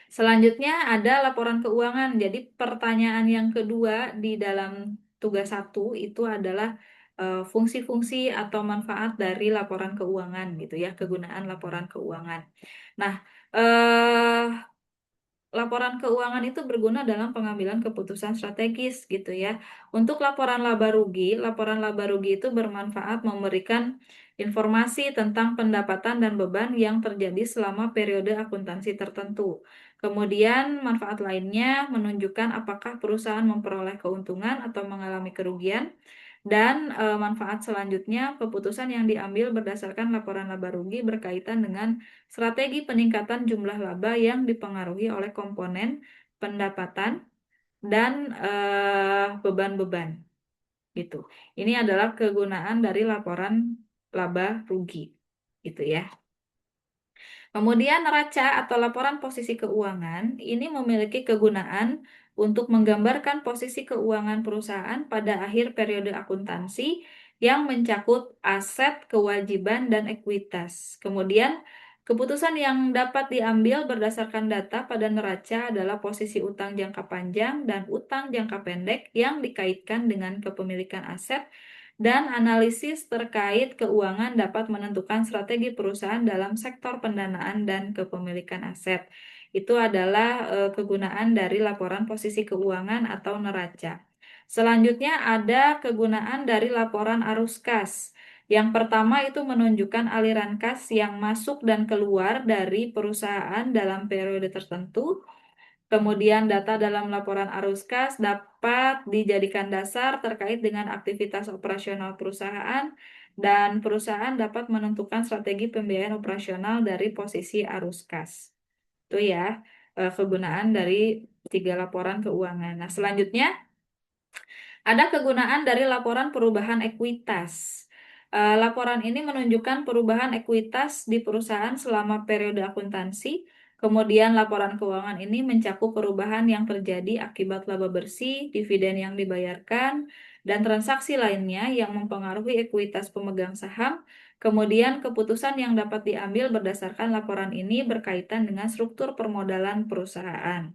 S1: Selanjutnya ada laporan keuangan. Jadi pertanyaan yang kedua di dalam tugas 1 itu adalah fungsi-fungsi atau manfaat dari laporan keuangan gitu ya, kegunaan laporan keuangan. Nah, laporan keuangan itu berguna dalam pengambilan keputusan strategis gitu ya. Untuk laporan laba rugi itu bermanfaat memberikan informasi tentang pendapatan dan beban yang terjadi selama periode akuntansi tertentu. Kemudian manfaat lainnya menunjukkan apakah perusahaan memperoleh keuntungan atau mengalami kerugian. Dan manfaat selanjutnya, keputusan yang diambil berdasarkan laporan laba rugi berkaitan dengan strategi peningkatan jumlah laba yang dipengaruhi oleh komponen pendapatan dan beban-beban gitu. Ini adalah kegunaan dari laporan laba rugi gitu ya. Kemudian neraca atau laporan posisi keuangan ini memiliki kegunaan untuk menggambarkan posisi keuangan perusahaan pada akhir periode akuntansi yang mencakup aset, kewajiban, dan ekuitas. Kemudian, keputusan yang dapat diambil berdasarkan data pada neraca adalah posisi utang jangka panjang dan utang jangka pendek yang dikaitkan dengan kepemilikan aset, dan analisis terkait keuangan dapat menentukan strategi perusahaan dalam sektor pendanaan dan kepemilikan aset. Itu adalah kegunaan dari laporan posisi keuangan atau neraca. Selanjutnya ada kegunaan dari laporan arus kas. Yang pertama itu menunjukkan aliran kas yang masuk dan keluar dari perusahaan dalam periode tertentu. Kemudian data dalam laporan arus kas dapat dijadikan dasar terkait dengan aktivitas operasional perusahaan, dan perusahaan dapat menentukan strategi pembiayaan operasional dari posisi arus kas. Itu ya, kegunaan dari 3 laporan keuangan. Nah, selanjutnya ada kegunaan dari laporan perubahan ekuitas. Laporan ini menunjukkan perubahan ekuitas di perusahaan selama periode akuntansi. Kemudian laporan keuangan ini mencakup perubahan yang terjadi akibat laba bersih, dividen yang dibayarkan, dan transaksi lainnya yang mempengaruhi ekuitas pemegang saham. Kemudian keputusan yang dapat diambil berdasarkan laporan ini berkaitan dengan struktur permodalan perusahaan.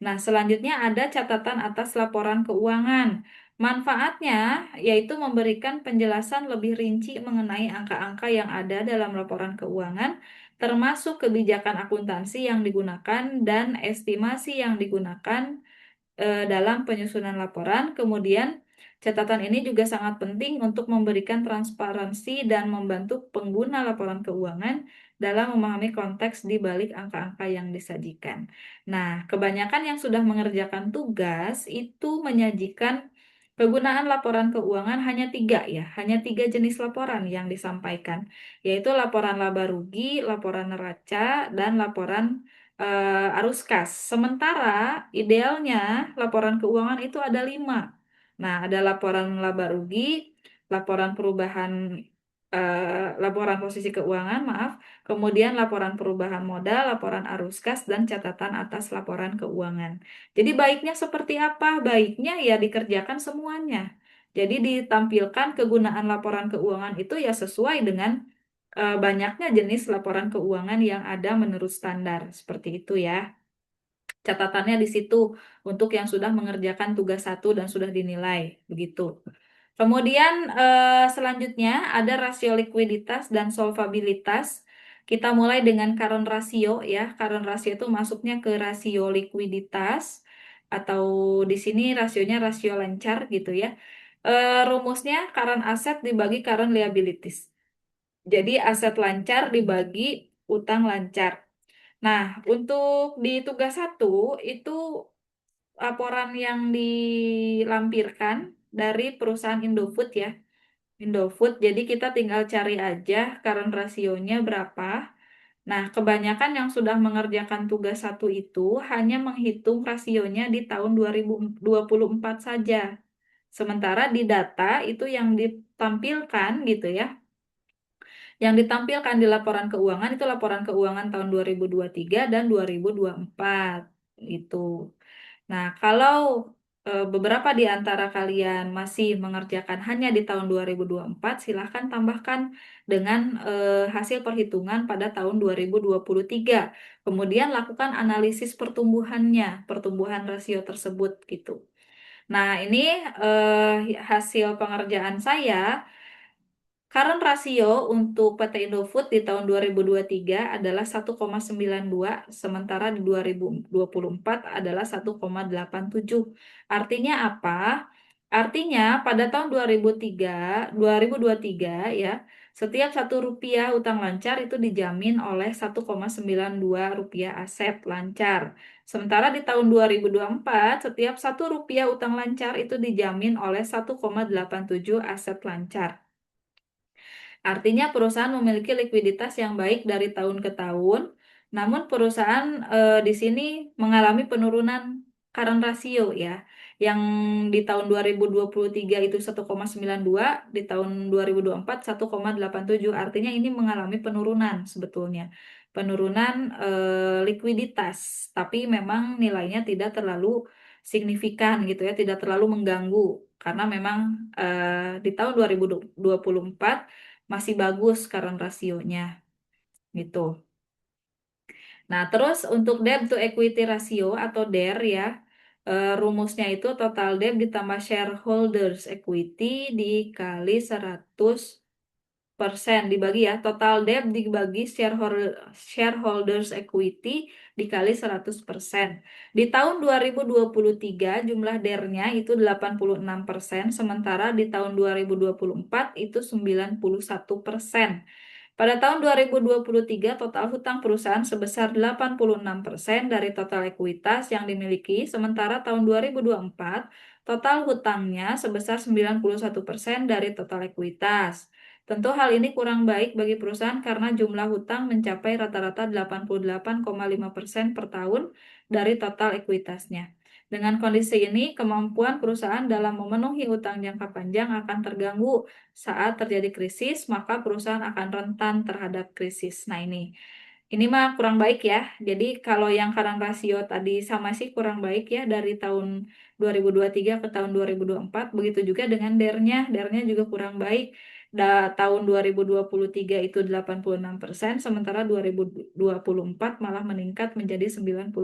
S1: Nah, selanjutnya ada catatan atas laporan keuangan. Manfaatnya yaitu memberikan penjelasan lebih rinci mengenai angka-angka yang ada dalam laporan keuangan, termasuk kebijakan akuntansi yang digunakan dan estimasi yang digunakan dalam penyusunan laporan. Kemudian, catatan ini juga sangat penting untuk memberikan transparansi dan membantu pengguna laporan keuangan dalam memahami konteks di balik angka-angka yang disajikan. Nah, kebanyakan yang sudah mengerjakan tugas itu menyajikan kegunaan laporan keuangan hanya tiga jenis laporan yang disampaikan, yaitu laporan laba rugi, laporan neraca, dan laporan arus kas. Sementara idealnya laporan keuangan itu ada 5. Nah, ada laporan laba rugi, laporan perubahan, laporan posisi keuangan, maaf, kemudian laporan perubahan modal, laporan arus kas, dan catatan atas laporan keuangan. Jadi baiknya seperti apa? Baiknya ya dikerjakan semuanya. Jadi ditampilkan kegunaan laporan keuangan itu ya sesuai dengan banyaknya jenis laporan keuangan yang ada menurut standar. Seperti itu ya. Catatannya di situ untuk yang sudah mengerjakan tugas 1 dan sudah dinilai. Begitu. Kemudian selanjutnya ada rasio likuiditas dan solvabilitas. Kita mulai dengan current ratio ya. Current ratio itu masuknya ke rasio likuiditas atau di sini rasionya rasio lancar gitu ya. Rumusnya current asset dibagi current liabilities. Jadi aset lancar dibagi utang lancar. Nah, untuk di tugas 1 itu laporan yang dilampirkan dari perusahaan Indofood ya. Indofood, jadi kita tinggal cari aja current rasionya berapa. Nah, kebanyakan yang sudah mengerjakan tugas 1 itu hanya menghitung rasionya di tahun 2024 saja. Sementara di data itu yang ditampilkan gitu ya. Yang ditampilkan di laporan keuangan itu laporan keuangan tahun 2023 dan 2024 gitu. Nah, kalau beberapa di antara kalian masih mengerjakan hanya di tahun 2024, silahkan tambahkan dengan hasil perhitungan pada tahun 2023. Kemudian lakukan analisis pertumbuhannya, pertumbuhan rasio tersebut gitu. Nah, ini hasil pengerjaan saya. Current ratio untuk PT Indofood di tahun 2023 adalah 1,92, sementara di 2024 adalah 1,87. Artinya apa? Artinya pada tahun 2023 ya, setiap Rp1 utang lancar itu dijamin oleh 1,92 rupiah aset lancar. Sementara di tahun 2024, setiap Rp1 utang lancar itu dijamin oleh 1,87 aset lancar. Artinya perusahaan memiliki likuiditas yang baik dari tahun ke tahun, namun perusahaan di sini mengalami penurunan current ratio ya. Yang di tahun 2023 itu 1,92, di tahun 2024 1,87. Artinya ini mengalami penurunan sebetulnya. Penurunan likuiditas, tapi memang nilainya tidak terlalu signifikan gitu ya, tidak terlalu mengganggu karena memang di tahun 2024 masih bagus current rasionya gitu. Nah, terus untuk debt to equity ratio atau DER ya, rumusnya itu total debt ditambah shareholders equity dikali 100% dibagi ya, total debt dibagi shareholders equity dikali 100%. Di tahun 2023 jumlah DER-nya itu 86%, sementara di tahun 2024 itu 91%. Pada tahun 2023, total hutang perusahaan sebesar 86% dari total ekuitas yang dimiliki, sementara tahun 2024, total hutangnya sebesar 91% dari total ekuitas. Tentu hal ini kurang baik bagi perusahaan karena jumlah hutang mencapai rata-rata 88,5% per tahun dari total ekuitasnya. Dengan kondisi ini, kemampuan perusahaan dalam memenuhi utang jangka panjang akan terganggu saat terjadi krisis, maka perusahaan akan rentan terhadap krisis. Nah, ini mah kurang baik ya. Jadi kalau yang current ratio tadi sama sih kurang baik ya dari tahun 2023 ke tahun 2024. Begitu juga dengan DER-nya. DER-nya juga kurang baik. Tahun 2023 itu 86%, sementara 2024 malah meningkat menjadi 91%.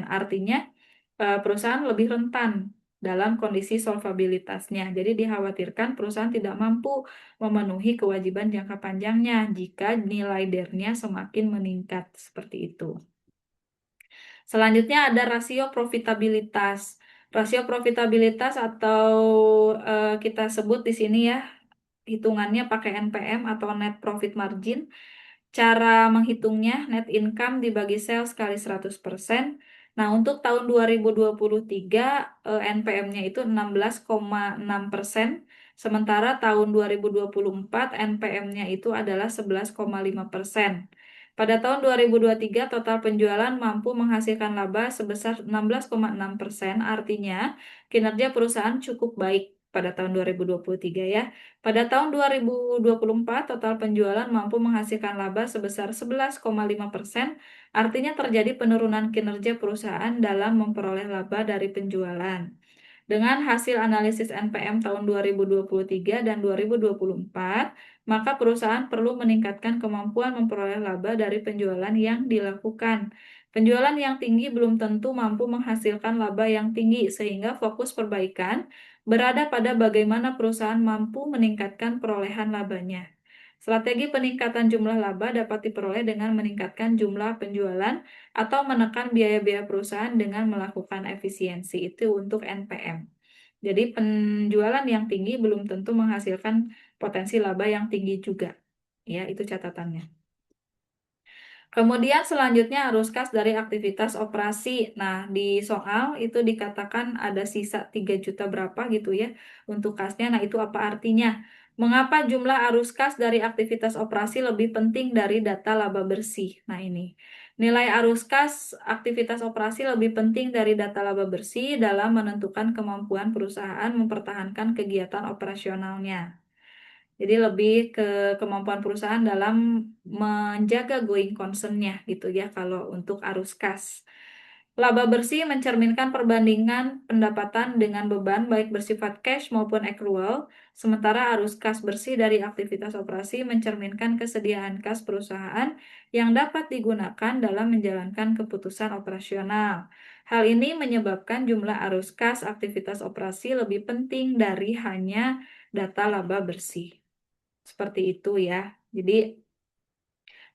S1: Artinya perusahaan lebih rentan dalam kondisi solvabilitasnya. Jadi dikhawatirkan perusahaan tidak mampu memenuhi kewajiban jangka panjangnya jika nilai DER-nya semakin meningkat seperti itu. Selanjutnya ada rasio profitabilitas. Rasio profitabilitas atau kita sebut di sini ya, hitungannya pakai NPM atau net profit margin. Cara menghitungnya net income dibagi sales kali 100%. Nah, untuk tahun 2023 NPM-nya itu 16,6%, sementara tahun 2024 NPM-nya itu adalah 11,5%. Pada tahun 2023 total penjualan mampu menghasilkan laba sebesar 16,6%, artinya kinerja perusahaan cukup baik pada tahun 2023 ya. Pada tahun 2024, total penjualan mampu menghasilkan laba sebesar 11,5%, artinya terjadi penurunan kinerja perusahaan dalam memperoleh laba dari penjualan. Dengan hasil analisis NPM tahun 2023 dan 2024, maka perusahaan perlu meningkatkan kemampuan memperoleh laba dari penjualan yang dilakukan. Penjualan yang tinggi belum tentu mampu menghasilkan laba yang tinggi, sehingga fokus perbaikan berada pada bagaimana perusahaan mampu meningkatkan perolehan labanya. Strategi peningkatan jumlah laba dapat diperoleh dengan meningkatkan jumlah penjualan atau menekan biaya-biaya perusahaan dengan melakukan efisiensi. Itu untuk NPM. Jadi penjualan yang tinggi belum tentu menghasilkan potensi laba yang tinggi juga. Ya, itu catatannya. Kemudian selanjutnya arus kas dari aktivitas operasi. Nah, di soal itu dikatakan ada sisa 3 juta berapa gitu ya untuk kasnya. Nah, itu apa artinya? Mengapa jumlah arus kas dari aktivitas operasi lebih penting dari data laba bersih? Nah, ini. Nilai arus kas aktivitas operasi lebih penting dari data laba bersih dalam menentukan kemampuan perusahaan mempertahankan kegiatan operasionalnya. Jadi lebih ke kemampuan perusahaan dalam menjaga going concern-nya gitu ya kalau untuk arus kas. Laba bersih mencerminkan perbandingan pendapatan dengan beban baik bersifat cash maupun accrual, sementara arus kas bersih dari aktivitas operasi mencerminkan kesediaan kas perusahaan yang dapat digunakan dalam menjalankan keputusan operasional. Hal ini menyebabkan jumlah arus kas aktivitas operasi lebih penting dari hanya data laba bersih. Seperti itu ya. Jadi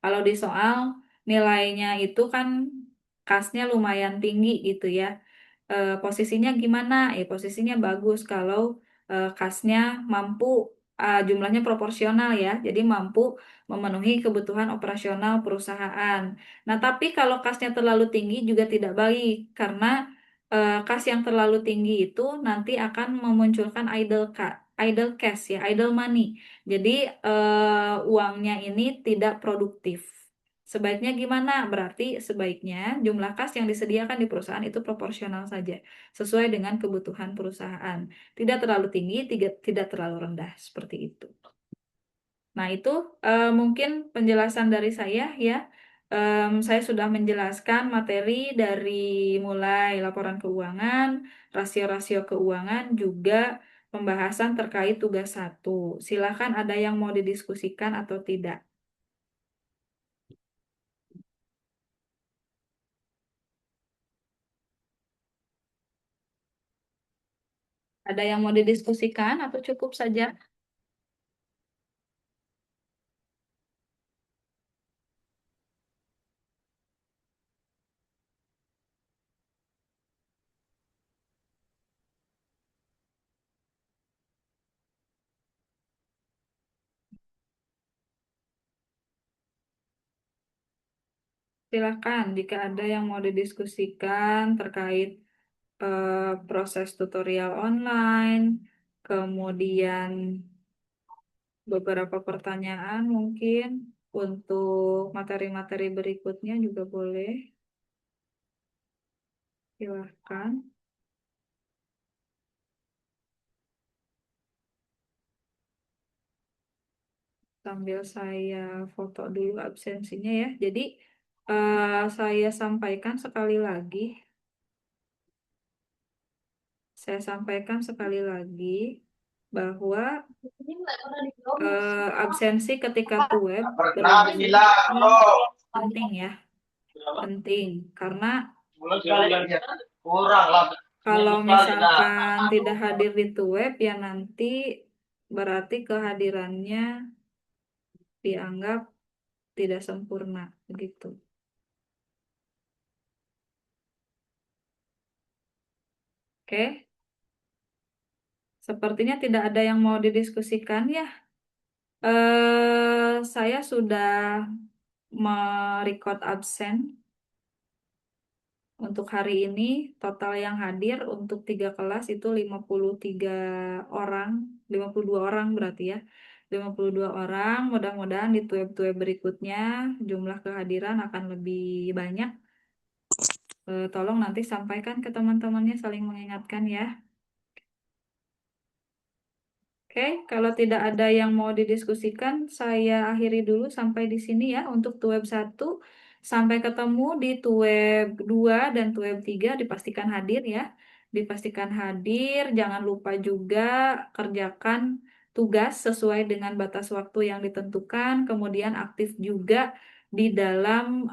S1: kalau di soal nilainya itu kan kasnya lumayan tinggi gitu ya. Posisinya gimana? Posisinya bagus kalau kasnya mampu, jumlahnya proporsional ya. Jadi mampu memenuhi kebutuhan operasional perusahaan. Nah, tapi kalau kasnya terlalu tinggi juga tidak baik karena kas yang terlalu tinggi itu nanti akan memunculkan idle cash ya, idle money. Jadi uangnya ini tidak produktif. Sebaiknya gimana? Berarti sebaiknya jumlah kas yang disediakan di perusahaan itu proporsional saja, sesuai dengan kebutuhan perusahaan. Tidak terlalu tinggi, tidak terlalu rendah, seperti itu. Nah, itu mungkin penjelasan dari saya ya. Saya sudah menjelaskan materi dari mulai laporan keuangan, rasio-rasio keuangan, juga pembahasan terkait tugas 1. Silakan ada yang mau didiskusikan atau tidak. Ada yang mau didiskusikan atau cukup saja? Silakan jika ada yang mau didiskusikan terkait proses tutorial online, kemudian beberapa pertanyaan mungkin untuk materi-materi berikutnya juga boleh. Silakan. Sambil saya foto dulu absensinya ya. Jadi saya sampaikan sekali lagi. Bahwa absensi ketika tuweb penting ya, penting karena kalau misalkan tidak hadir di tuweb ya nanti berarti kehadirannya dianggap tidak sempurna begitu. Oke. Sepertinya tidak ada yang mau didiskusikan ya. Saya sudah merecord absen untuk hari ini. Total yang hadir untuk 3 kelas itu 53 orang, 52 orang berarti ya. 52 orang, mudah-mudahan di tuweb-tuweb berikutnya jumlah kehadiran akan lebih banyak. Tolong nanti sampaikan ke teman-temannya, saling mengingatkan ya. Oke, kalau tidak ada yang mau didiskusikan, saya akhiri dulu sampai di sini ya untuk tuweb 1. Sampai ketemu di tuweb 2 dan tuweb 3, dipastikan hadir ya. Dipastikan hadir, jangan lupa juga kerjakan tugas sesuai dengan batas waktu yang ditentukan, kemudian aktif juga di dalam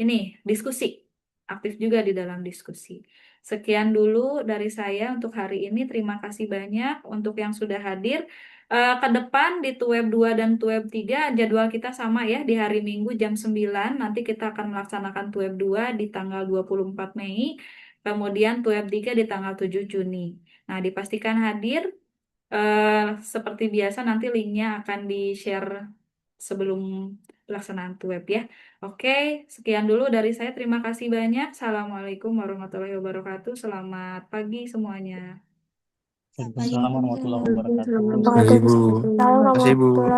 S1: ini diskusi. Aktif juga di dalam diskusi. Sekian dulu dari saya untuk hari ini. Terima kasih banyak untuk yang sudah hadir. Ke depan di tuweb 2 dan tuweb 3 jadwal kita sama ya, di hari Minggu jam 9. Nanti kita akan melaksanakan tuweb 2 di tanggal 24 Mei. Kemudian tuweb 3 di tanggal 7 Juni. Nah, dipastikan hadir. Seperti biasa nanti linknya akan di-share sebelum pelaksanaan tuweb ya. Oke, sekian dulu dari saya. Terima kasih banyak. Assalamualaikum warahmatullahi wabarakatuh. Selamat pagi semuanya.
S2: Waalaikumsalam warahmatullahi wabarakatuh.
S3: Waalaikumsalam warahmatullahi wabarakatuh.